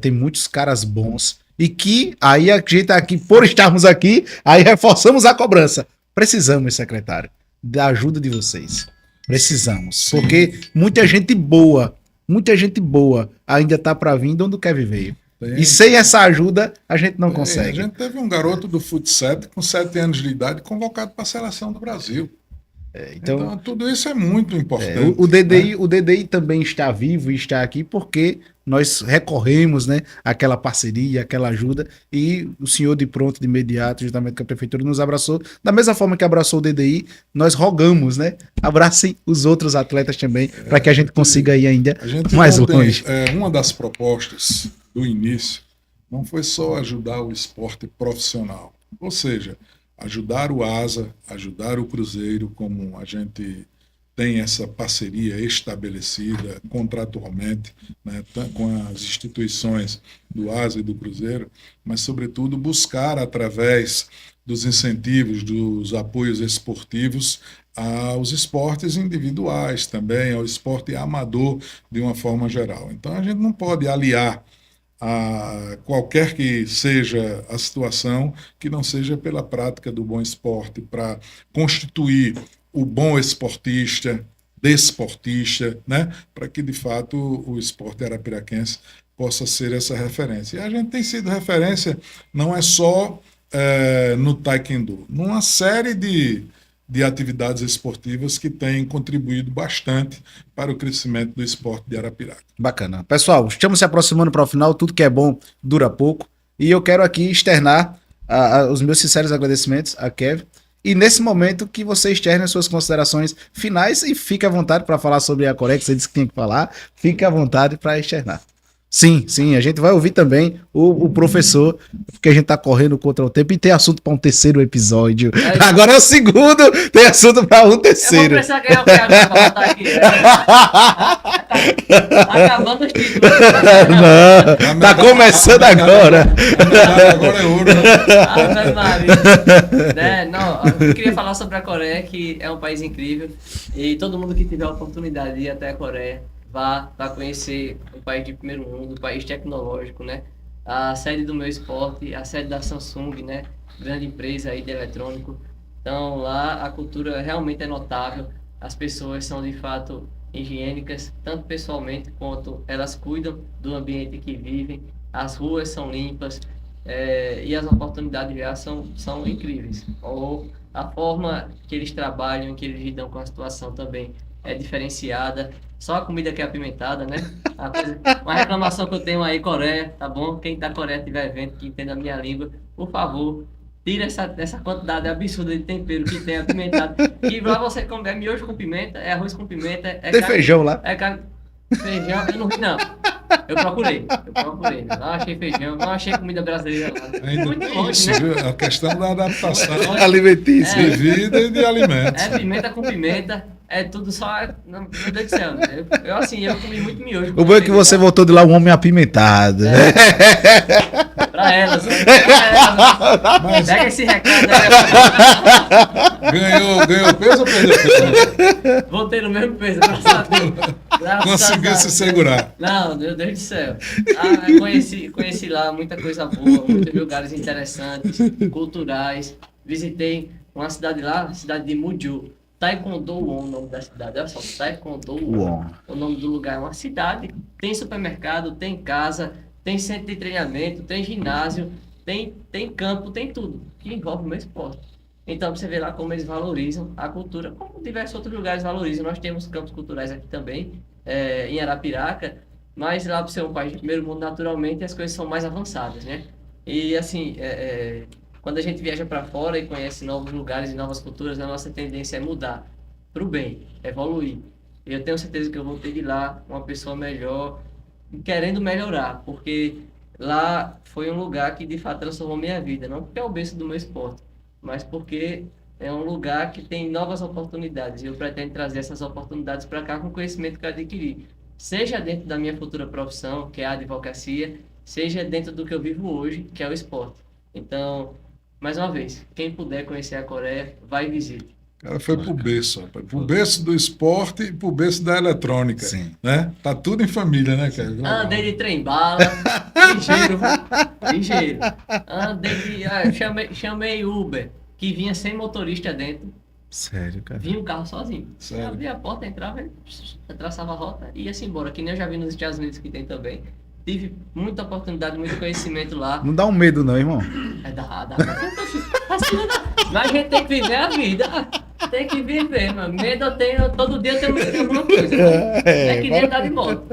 Tem muitos caras bons. E que aí a gente aqui, por estarmos aqui, aí reforçamos a cobrança. Precisamos, secretário, da ajuda de vocês. Precisamos. Sim. Porque muita gente boa ainda tá para vir de onde o Kevin veio. Tem- E sem essa ajuda, a gente não A consegue. gente teve um garoto do futsal com 7 anos de idade convocado para a seleção do Brasil. Então, tudo isso é muito importante. O DDI também está vivo e está aqui porque nós recorremos, né, àquela parceria, àquela ajuda, e o senhor de pronto, de imediato, juntamente com a prefeitura, nos abraçou. Da mesma forma que abraçou o DDI, nós rogamos, né, abracem os outros atletas também, para que a gente consiga ir ainda A gente mais não tem- longe. uma das propostas do início não foi só ajudar o esporte profissional, ou seja, ajudar o ASA, ajudar o Cruzeiro, como a gente tem essa parceria estabelecida contratualmente, né, com as instituições do ASA e do Cruzeiro, mas, sobretudo, buscar, através dos incentivos, dos apoios esportivos, aos esportes individuais também, ao esporte amador de uma forma geral. Então, a gente não pode aliar a qualquer que seja a situação que não seja pela prática do bom esporte, para constituir o bom esportista, desportista, né? Para que, de fato, o esporte arapiraquense possa ser essa referência. E a gente tem sido referência, não é só no taekwondo, numa série de atividades esportivas que têm contribuído bastante para o crescimento do esporte de Arapiraca. Bacana. Pessoal, estamos se aproximando para o final, tudo que é bom dura pouco, e eu quero aqui externar os meus sinceros agradecimentos a Kevin, e nesse momento que você externe as suas considerações finais e fique à vontade para falar sobre a Coreia, que você disse que tinha que falar, fique à vontade para externar. Sim, a gente vai ouvir também o professor, porque a gente tá correndo contra o tempo e tem assunto para um terceiro episódio. Agora é o segundo, tem assunto para um Eu vou terceiro. precisar ganhar o que agora pra voltar aqui. Tá acabando os títulos. Não, tá começando agora. Agora é ouro. Né? Ave Maria. Né? Não, eu queria falar sobre a Coreia, que é um país incrível. E todo mundo que tiver a oportunidade de ir até a Coreia, vá conhecer um país de primeiro mundo, um país tecnológico, né? A sede do meu esporte, a sede da Samsung, né? Grande empresa aí de eletrônico. Então lá a cultura realmente é notável. As pessoas são de fato higiênicas, tanto pessoalmente quanto elas cuidam do ambiente que vivem. As ruas são limpas e as oportunidades já são incríveis. Ou a forma que eles trabalham, que eles lidam com a situação também é diferenciada. Só a comida que é apimentada, né? Uma reclamação que eu tenho aí, Coreia, tá bom? Quem da Coreia tiver evento, que entenda a minha língua, por favor, tira essa quantidade absurda de tempero que tem apimentado. E lá você come miojo com pimenta, é arroz com pimenta, é Tem feijão lá? É carne... Feijão, eu não vi não. Eu procurei. Não achei feijão, não achei comida brasileira lá. Ainda Muito tem longe, isso, né? viu? A questão da adaptação Alimentício. de vida e de alimentos. É pimenta com pimenta, é tudo só. Meu Deus do céu. Eu comi muito miojo. O bom é que você voltou de lá um homem apimentado. Né? Pra elas. Mas Pega esse recado aí. ganhou peso ou perdeu peso? Voltei no mesmo peso, graças a Deus. Graças a Conseguiu Deus. se segurar. Não, meu Deus do céu. Conheci lá muita coisa boa, muitos lugares interessantes, culturais. Visitei uma cidade lá, cidade de Muju. Taekwondo Won, o nome da cidade. Olha só, Taekwondo Won. O nome do lugar é uma cidade. Tem supermercado, tem casa, tem centro de treinamento, tem ginásio, tem campo, tem tudo que envolve o meu esporte. Então você vê lá como eles valorizam a cultura, como diversos outros lugares valorizam. Nós temos campos culturais aqui também, em Arapiraca, mas lá por ser um país de primeiro mundo, naturalmente, as coisas são mais avançadas, né? E assim, quando a gente viaja para fora e conhece novos lugares e novas culturas, a nossa tendência é mudar para o bem, evoluir. eu tenho certeza que eu voltei de lá uma pessoa melhor, querendo melhorar, porque lá foi um lugar que de fato transformou minha vida, não porque é o berço do meu esporte, mas porque é um lugar que tem novas oportunidades e eu pretendo trazer essas oportunidades para cá com o conhecimento que eu adquiri, seja dentro da minha futura profissão, que é a advocacia, seja dentro do que eu vivo hoje, que é o esporte. Então, mais uma vez, quem puder conhecer a Coreia, vai e visite. O cara foi pro berço, rapaz. Pro berço do esporte e pro berço da eletrônica. Sim. Né? Tá tudo em família, né, Kevin? Andei de trem-bala, ligeiro, ligeiro. Andei de... chamei Uber, que vinha sem motorista dentro. Sério, cara. Vinha o carro sozinho. Sério? Abria a porta, entrava, ele traçava a rota e ia-se embora. Que nem eu já vi nos Estados Unidos que tem também. Tive muita oportunidade, muito conhecimento lá. Não dá um medo não, irmão. Dá. Assim não dá. Mas a gente tem que viver a vida. Tem que viver, mano. Medo eu tenho, todo dia eu tenho medo de alguma coisa. É que nem andar de moto.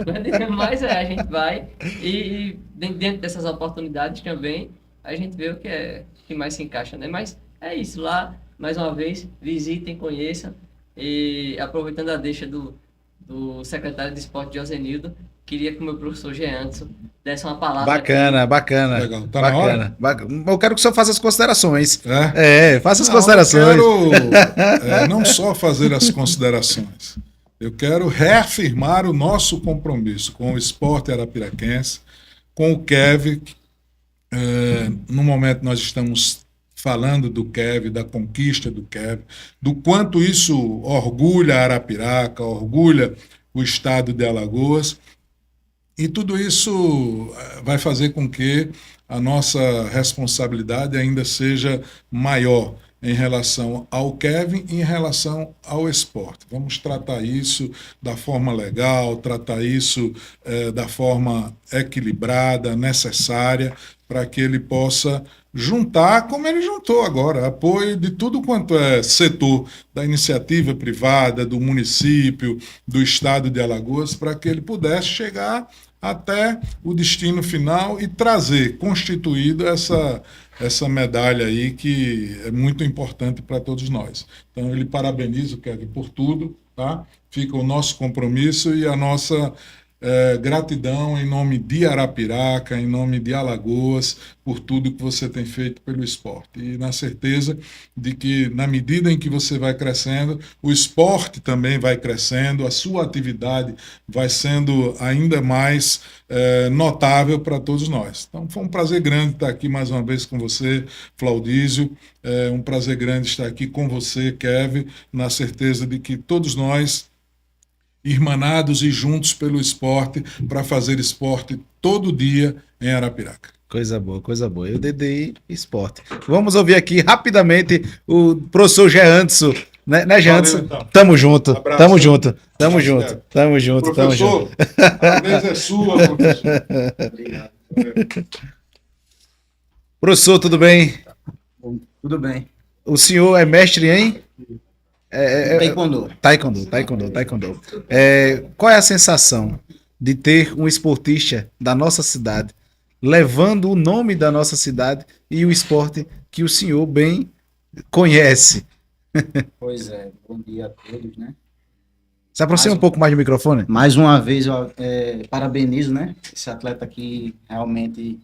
Mas a gente vai e dentro dessas oportunidades também, a gente vê o que mais se encaixa, né? Mas é isso, lá, mais uma vez, visitem, conheçam. E aproveitando a deixa do secretário de esporte, Josenildo, queria que o meu professor Jean Anderson desse uma palavra. Bacana, bacana. Legal. Tá na hora? Eu quero que o senhor faça as considerações. É? Faça as Não, considerações. Eu quero não só fazer as considerações, eu quero reafirmar o nosso compromisso com o esporte arapiraquense, com o Kevin. No momento nós estamos falando do Kevin, da conquista do Kevin, do quanto isso orgulha Arapiraca, orgulha o estado de Alagoas. E tudo isso vai fazer com que a nossa responsabilidade ainda seja maior em relação ao Kevin e em relação ao esporte. Vamos tratar isso da forma legal, tratar isso da forma equilibrada, necessária, para que ele possa juntar, como ele juntou agora, apoio de tudo quanto é setor da iniciativa privada, do município, do estado de Alagoas, para que ele pudesse chegar até o destino final e trazer constituída essa medalha aí que é muito importante para todos nós. Então, eu lhe parabenizo, Kevin, por tudo, tá? Fica o nosso compromisso e a nossa gratidão em nome de Arapiraca, em nome de Alagoas, por tudo que você tem feito pelo esporte. E na certeza de que, na medida em que você vai crescendo, o esporte também vai crescendo, a sua atividade vai sendo ainda mais notável para todos nós. Então, foi um prazer grande estar aqui mais uma vez com você, Flaudísio. É um prazer grande estar aqui com você, Kevin, na certeza de que todos nós, irmanados e juntos pelo esporte, para fazer esporte todo dia em Arapiraca. Coisa boa, coisa boa. Eu DDI Esporte. Vamos ouvir aqui rapidamente o professor Jean Anderson. Né, Jean Anderson? Então. Tamo junto, Abraço. tamo junto, tamo Abraço, junto, Kevin. tamo junto, tamo junto. Professor, a mesa é sua, professor. Obrigado. Professor, tudo bem? Tudo bem. O senhor é mestre em? Taekwondo. Taekwondo. Qual é a sensação de ter um esportista da nossa cidade levando o nome da nossa cidade e o esporte que o senhor bem conhece? Pois é, bom dia a todos, né? Se aproxima um pouco mais do microfone. Mais uma vez, eu parabenizo, né? Esse atleta que realmente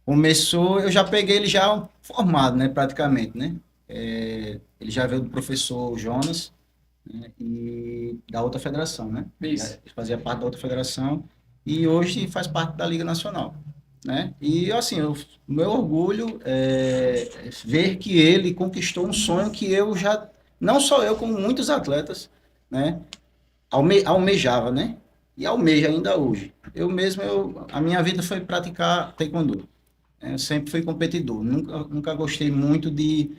começou, eu já peguei ele já formado, né? Praticamente, né? Ele já veio do professor Jonas, né? E da outra federação, né? Isso. Ele fazia parte da outra federação e hoje faz parte da Liga Nacional, né? E assim, o meu orgulho é ver que ele conquistou um sonho que eu já, não só eu, como muitos atletas, né? Almejava, né? E almeja ainda hoje. A minha vida foi praticar taekwondo. Eu sempre fui competidor. Nunca gostei muito de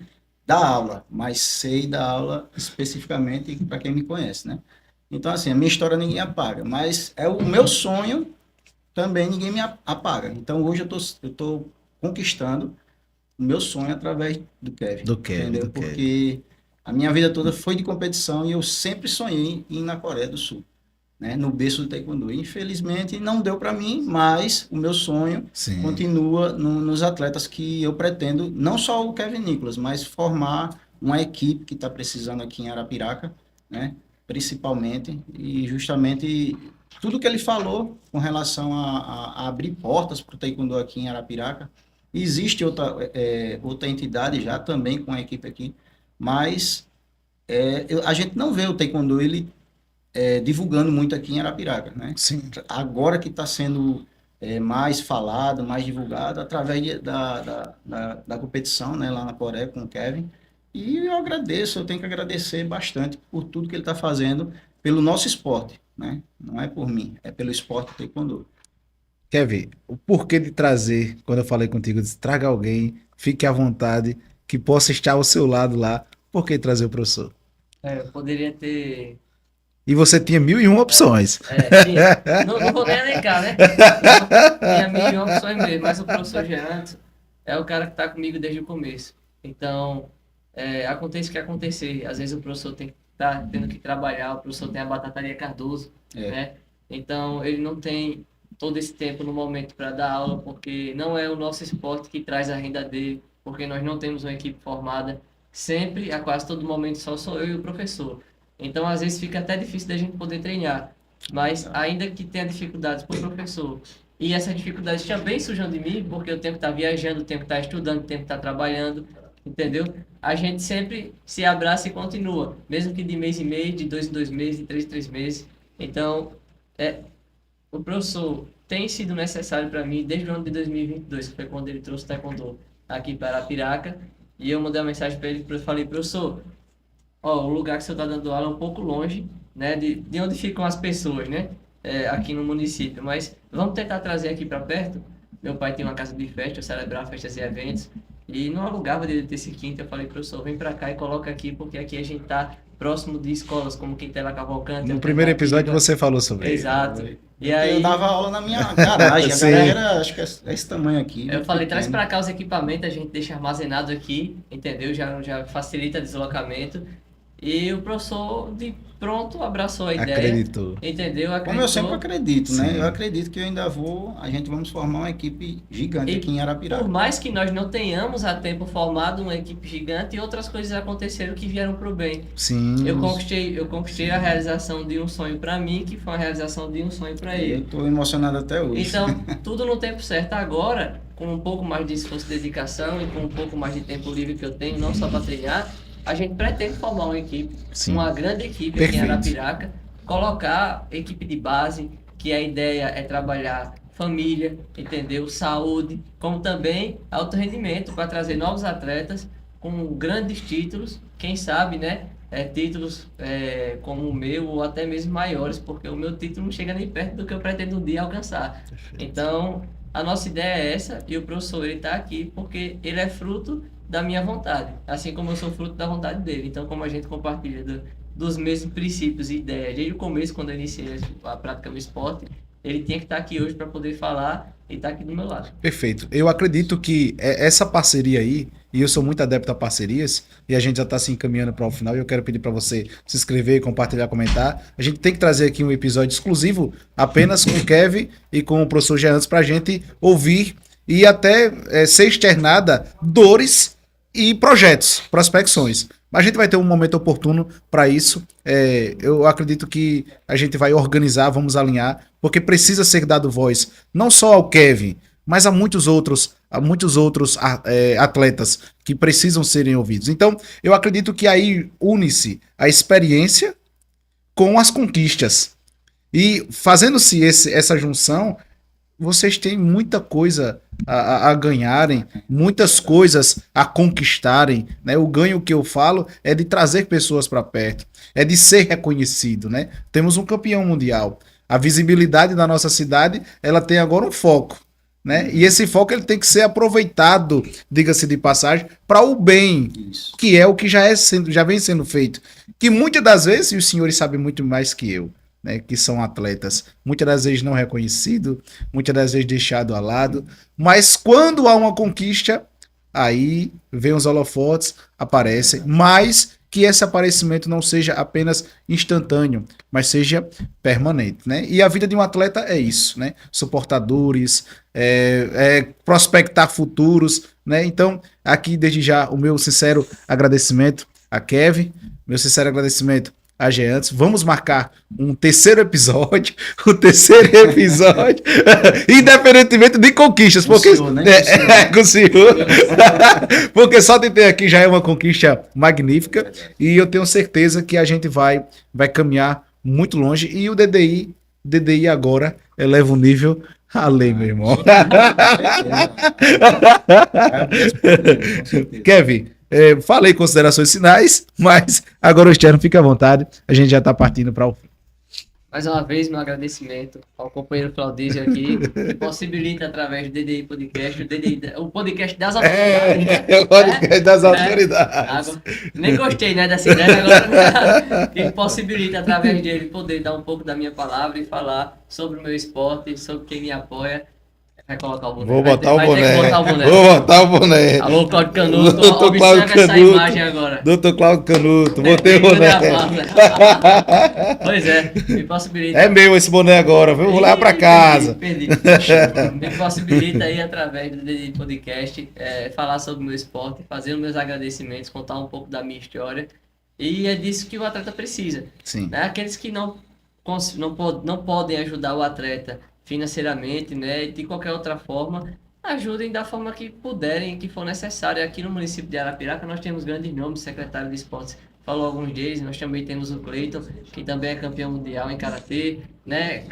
dar aula, mas sei dar aula especificamente para quem me conhece, né? Então, assim, a minha história ninguém apaga, mas é o meu sonho também ninguém me apaga. Então, hoje eu tô conquistando o meu sonho através do Kevin. Entendeu? Porque a minha vida toda foi de competição e eu sempre sonhei em ir na Coreia do Sul, né? No berço do taekwondo. Infelizmente, não deu para mim, mas o meu sonho continua nos atletas que eu pretendo, não só o Kevin Nicolas, mas formar uma equipe que está precisando aqui em Arapiraca, né? principalmente, e justamente tudo que ele falou com relação a abrir portas para o taekwondo aqui em Arapiraca. Existe outra entidade já também com a equipe aqui, mas a gente não vê o taekwondo ele divulgando muito aqui em Arapiraca, né? Sim. Agora que está sendo mais falado, mais divulgado, através da competição, né, lá na Coreia com o Kevin. E eu tenho que agradecer bastante por tudo que ele está fazendo pelo nosso esporte, né? Não é por mim, é pelo esporte do taekwondo. Kevin, o porquê de trazer, quando eu falei contigo, eu disse, traga alguém, fique à vontade, que possa estar ao seu lado lá, por que trazer o professor? Eu poderia ter. E você tinha 1001 opções. Não vou nem elencar, né? Tinha 1001 opções mesmo, mas o professor Geanto é o cara que está comigo desde o começo. Então, acontece o que acontecer. Às vezes o professor tem que estar tendo que trabalhar, o professor tem a Batataria Cardoso, né? Então, ele não tem todo esse tempo no momento para dar aula, porque não é o nosso esporte que traz a renda dele, porque nós não temos uma equipe formada. Sempre, a quase todo momento, só sou eu e o professor. Então, às vezes, fica até difícil da gente poder treinar. Mas, ainda que tenha dificuldades para o professor, e essas dificuldades também surjam de mim, porque eu tenho que estar viajando, eu tenho que estar estudando, eu tenho que estar trabalhando, entendeu? A gente sempre se abraça e continua, mesmo que de mês em mês, de 2 em 2 meses, de 3 em 3 meses. Então, o professor tem sido necessário para mim desde o ano de 2022, que foi quando ele trouxe o taekwondo aqui para Arapiraca, e eu mandei uma mensagem para ele, falei, professor, o lugar que você está dando aula é um pouco longe, né, de onde ficam as pessoas, né, aqui no município, mas vamos tentar trazer aqui para perto. Meu pai tem uma casa de festa, eu celebrava festas e eventos, e não alugava dele ter esse quinto. Eu falei, professor, vem para cá e coloca aqui, porque aqui a gente está próximo de escolas como Quintela Cavalcante. No primeiro episódio você falou sobre ele. Exato. E Eu aí, dava aula na minha garagem, a Sim. garagem era, acho que é esse tamanho aqui. eu falei, traz pequeno. para cá os equipamentos, a gente deixa armazenado aqui, entendeu? Já facilita o deslocamento. E o professor, de pronto, abraçou a ideia. Acreditou. Entendeu? Como eu sempre acredito, Sim. né? Eu acredito que eu ainda vamos formar uma equipe gigante E aqui em Arapiraca. Por mais que nós não tenhamos a tempo formado uma equipe gigante, outras coisas aconteceram que vieram para o bem. Sim. Eu conquistei a realização de um sonho para mim, que foi a realização de um sonho para Eu ele. estou emocionado até hoje. Então, tudo no tempo certo. Agora, com um pouco mais de esforço e dedicação e com um pouco mais de tempo livre que eu tenho, não só para treinar, a gente pretende formar uma equipe, Sim. uma grande equipe Perfeito. aqui em Arapiraca, colocar equipe de base, que a ideia é trabalhar família, entendeu? Saúde, como também alto rendimento, para trazer novos atletas com grandes títulos, quem sabe, né? Títulos como o meu ou até mesmo maiores, porque o meu título não chega nem perto do que eu pretendo um dia alcançar. Perfeito. Então, a nossa ideia é essa, e o professor ele está aqui porque ele é fruto da minha vontade, assim como eu sou fruto da vontade dele. Então, como a gente compartilha dos mesmos princípios e ideias desde o começo, quando eu iniciei a prática do esporte, ele tinha que estar aqui hoje para poder falar e estar aqui do meu lado. Perfeito. Eu acredito que essa parceria aí, e eu sou muito adepto a parcerias, e a gente já está se encaminhando para o final, e eu quero pedir para você se inscrever, compartilhar, comentar. A gente tem que trazer aqui um episódio exclusivo apenas com o Kevin e com o professor Jean para a gente ouvir e até ser externada dores e projetos, prospecções. Mas a gente vai ter um momento oportuno para isso. Eu acredito que a gente vai organizar, vamos alinhar, porque precisa ser dado voz não só ao Kevin, mas a muitos outros atletas que precisam serem ouvidos. Então, eu acredito que aí une-se a experiência com as conquistas. E fazendo-se essa junção, vocês têm muita coisa a ganharem, muitas coisas a conquistarem, né? O ganho que eu falo é de trazer pessoas para perto, é de ser reconhecido, né? Temos um campeão mundial. A visibilidade da nossa cidade, ela tem agora um foco, né? E esse foco ele tem que ser aproveitado, diga-se de passagem, para o bem, Isso. que é o que já vem sendo feito. Que muitas das vezes, e os senhores sabem muito mais que eu, né, que são atletas, muitas das vezes não reconhecido, muitas das vezes deixado ao lado, mas quando há uma conquista, aí vem os holofotes, aparecem, mas que esse aparecimento não seja apenas instantâneo, mas seja permanente, né? E a vida de um atleta é isso, né? Suportar dores, prospectar futuros, né? Então, aqui desde já o meu sincero agradecimento a Kevin, meu sincero agradecimento a Geantes. Vamos marcar um terceiro episódio, independentemente de conquistas, porque Com o senhor, né? com o senhor. Porque só de ter aqui já é uma conquista magnífica e eu tenho certeza que a gente vai caminhar muito longe e o DDI agora eleva o nível além, meu irmão. Com certeza. Kevin, falei considerações finais, mas agora o externo fica à vontade, a gente já está partindo para o fim. Mais uma vez, meu agradecimento ao companheiro Claudísio aqui, que possibilita através do DDI Podcast, o podcast das autoridades. O podcast das autoridades. Agora, nem gostei, né, dessa ideia, agora que possibilita através dele poder dar um pouco da minha palavra e falar sobre o meu esporte, sobre quem me apoia. Vai colocar o boné. Vou botar o Vai ter que boné. botar o boné. Vou botar o boné. Alô, Cláudio Canuto, Doutor Cláudio observe essa Canuto. imagem agora. Doutor Cláudio Canuto, botei o boné. Pois é, me possibilita. É meu esse boné agora, viu? Vou lá para casa. Perdi. Me possibilita aí, através do DDI Podcast, falar sobre o meu esporte, fazer os meus agradecimentos, contar um pouco da minha história. E é disso que o atleta precisa. Sim. Né? Aqueles que não podem ajudar o atleta financeiramente, né, e de qualquer outra forma, ajudem da forma que puderem, que for necessário. Aqui no município de Arapiraca nós temos grandes nomes, secretário de esportes falou alguns deles, nós também temos o Cleiton, que também é campeão mundial em karatê, né?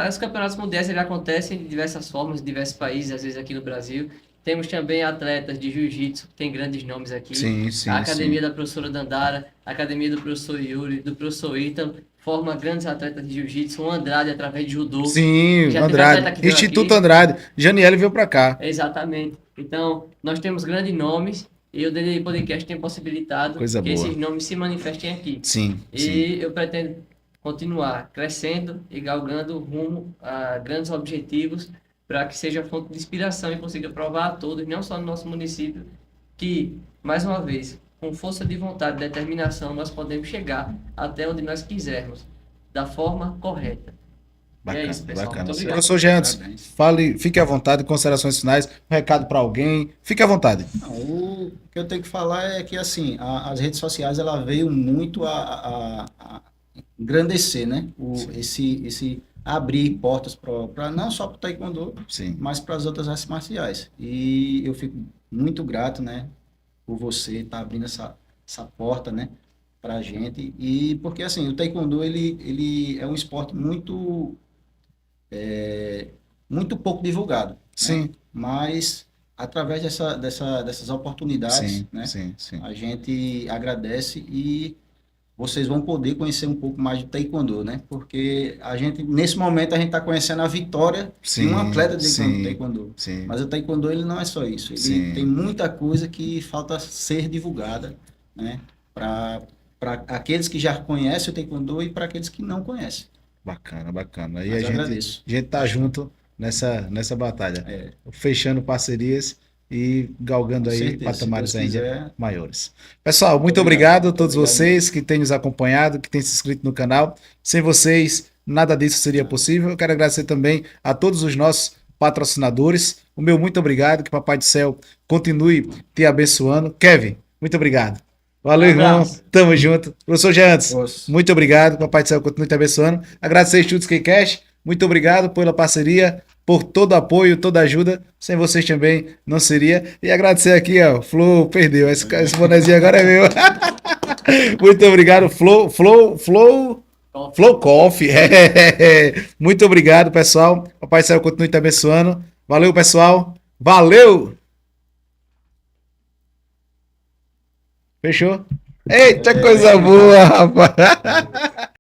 Os campeonatos mundiais eles acontecem de diversas formas, em diversos países, às vezes aqui no Brasil. Temos também atletas de jiu-jitsu, que tem grandes nomes aqui. Sim, A academia da professora Dandara, a academia do professor Yuri, do professor Ítalo, forma grandes atletas de jiu-jitsu. O Andrade, através de judô. Sim, Já teve Andrade. atleta que veio Instituto aqui. Andrade. Janiele veio para cá. Exatamente. Então, nós temos grandes nomes e o DDI Podcast tem possibilitado Coisa que boa. esses nomes se manifestem aqui. Sim, sim. E eu pretendo continuar crescendo e galgando rumo a grandes objetivos para que seja fonte de inspiração e consiga provar a todos, não só no nosso município, que, mais uma vez, com força de vontade e determinação, nós podemos chegar até onde nós quisermos, da forma correta. Bacana, é isso, pessoal. bacana. Muito obrigado. Professor Geantes, Parabéns. fale, fique à vontade, considerações finais, um recado para alguém, fique à vontade. Não, o que eu tenho que falar é que assim as redes sociais ela veio muito a engrandecer, né? Esse abrir portas para não só para o taekwondo, Sim. mas para as outras artes marciais. E eu fico muito grato, né, por você estar abrindo essa porta, né, para a gente. E porque assim o taekwondo ele é um esporte muito pouco divulgado, né? Sim. Mas através dessas oportunidades, Sim, né, sim, sim. a gente agradece e vocês vão poder conhecer um pouco mais do taekwondo, né? Porque nesse momento a gente está conhecendo a vitória Sim, de um atleta de sim, taekwondo. sim. Mas o taekwondo ele não é só isso. Ele Sim. tem muita coisa que falta ser divulgada, né? Para aqueles que já conhecem o taekwondo e para aqueles que não conhecem. Bacana, bacana. E Mas a eu gente agradeço. tá junto nessa batalha. É. Fechando parcerias e galgando Com aí certeza, patamares se Deus ainda quiser. maiores. Pessoal, muito obrigado a todos vocês que têm nos acompanhado, que têm se inscrito no canal. Sem vocês, nada disso seria possível. Eu quero agradecer também a todos os nossos patrocinadores. O meu muito obrigado, que Papai do Céu continue te abençoando. Kevin, muito obrigado. Valeu, irmão. abraço. Tamo junto. Professor Geantes, Nossa. muito obrigado. Papai do Céu continue te abençoando. Agradecer a Instituto Cash. Muito obrigado pela parceria, por todo o apoio, toda a ajuda. Sem vocês também não seria. E agradecer aqui, ó. Flow perdeu. Esse bonezinho agora é meu. Muito obrigado, Flow Coffee. Muito obrigado, pessoal. Papai do Céu continue te abençoando. Valeu, pessoal. Valeu! Fechou? Eita, coisa boa, rapaz!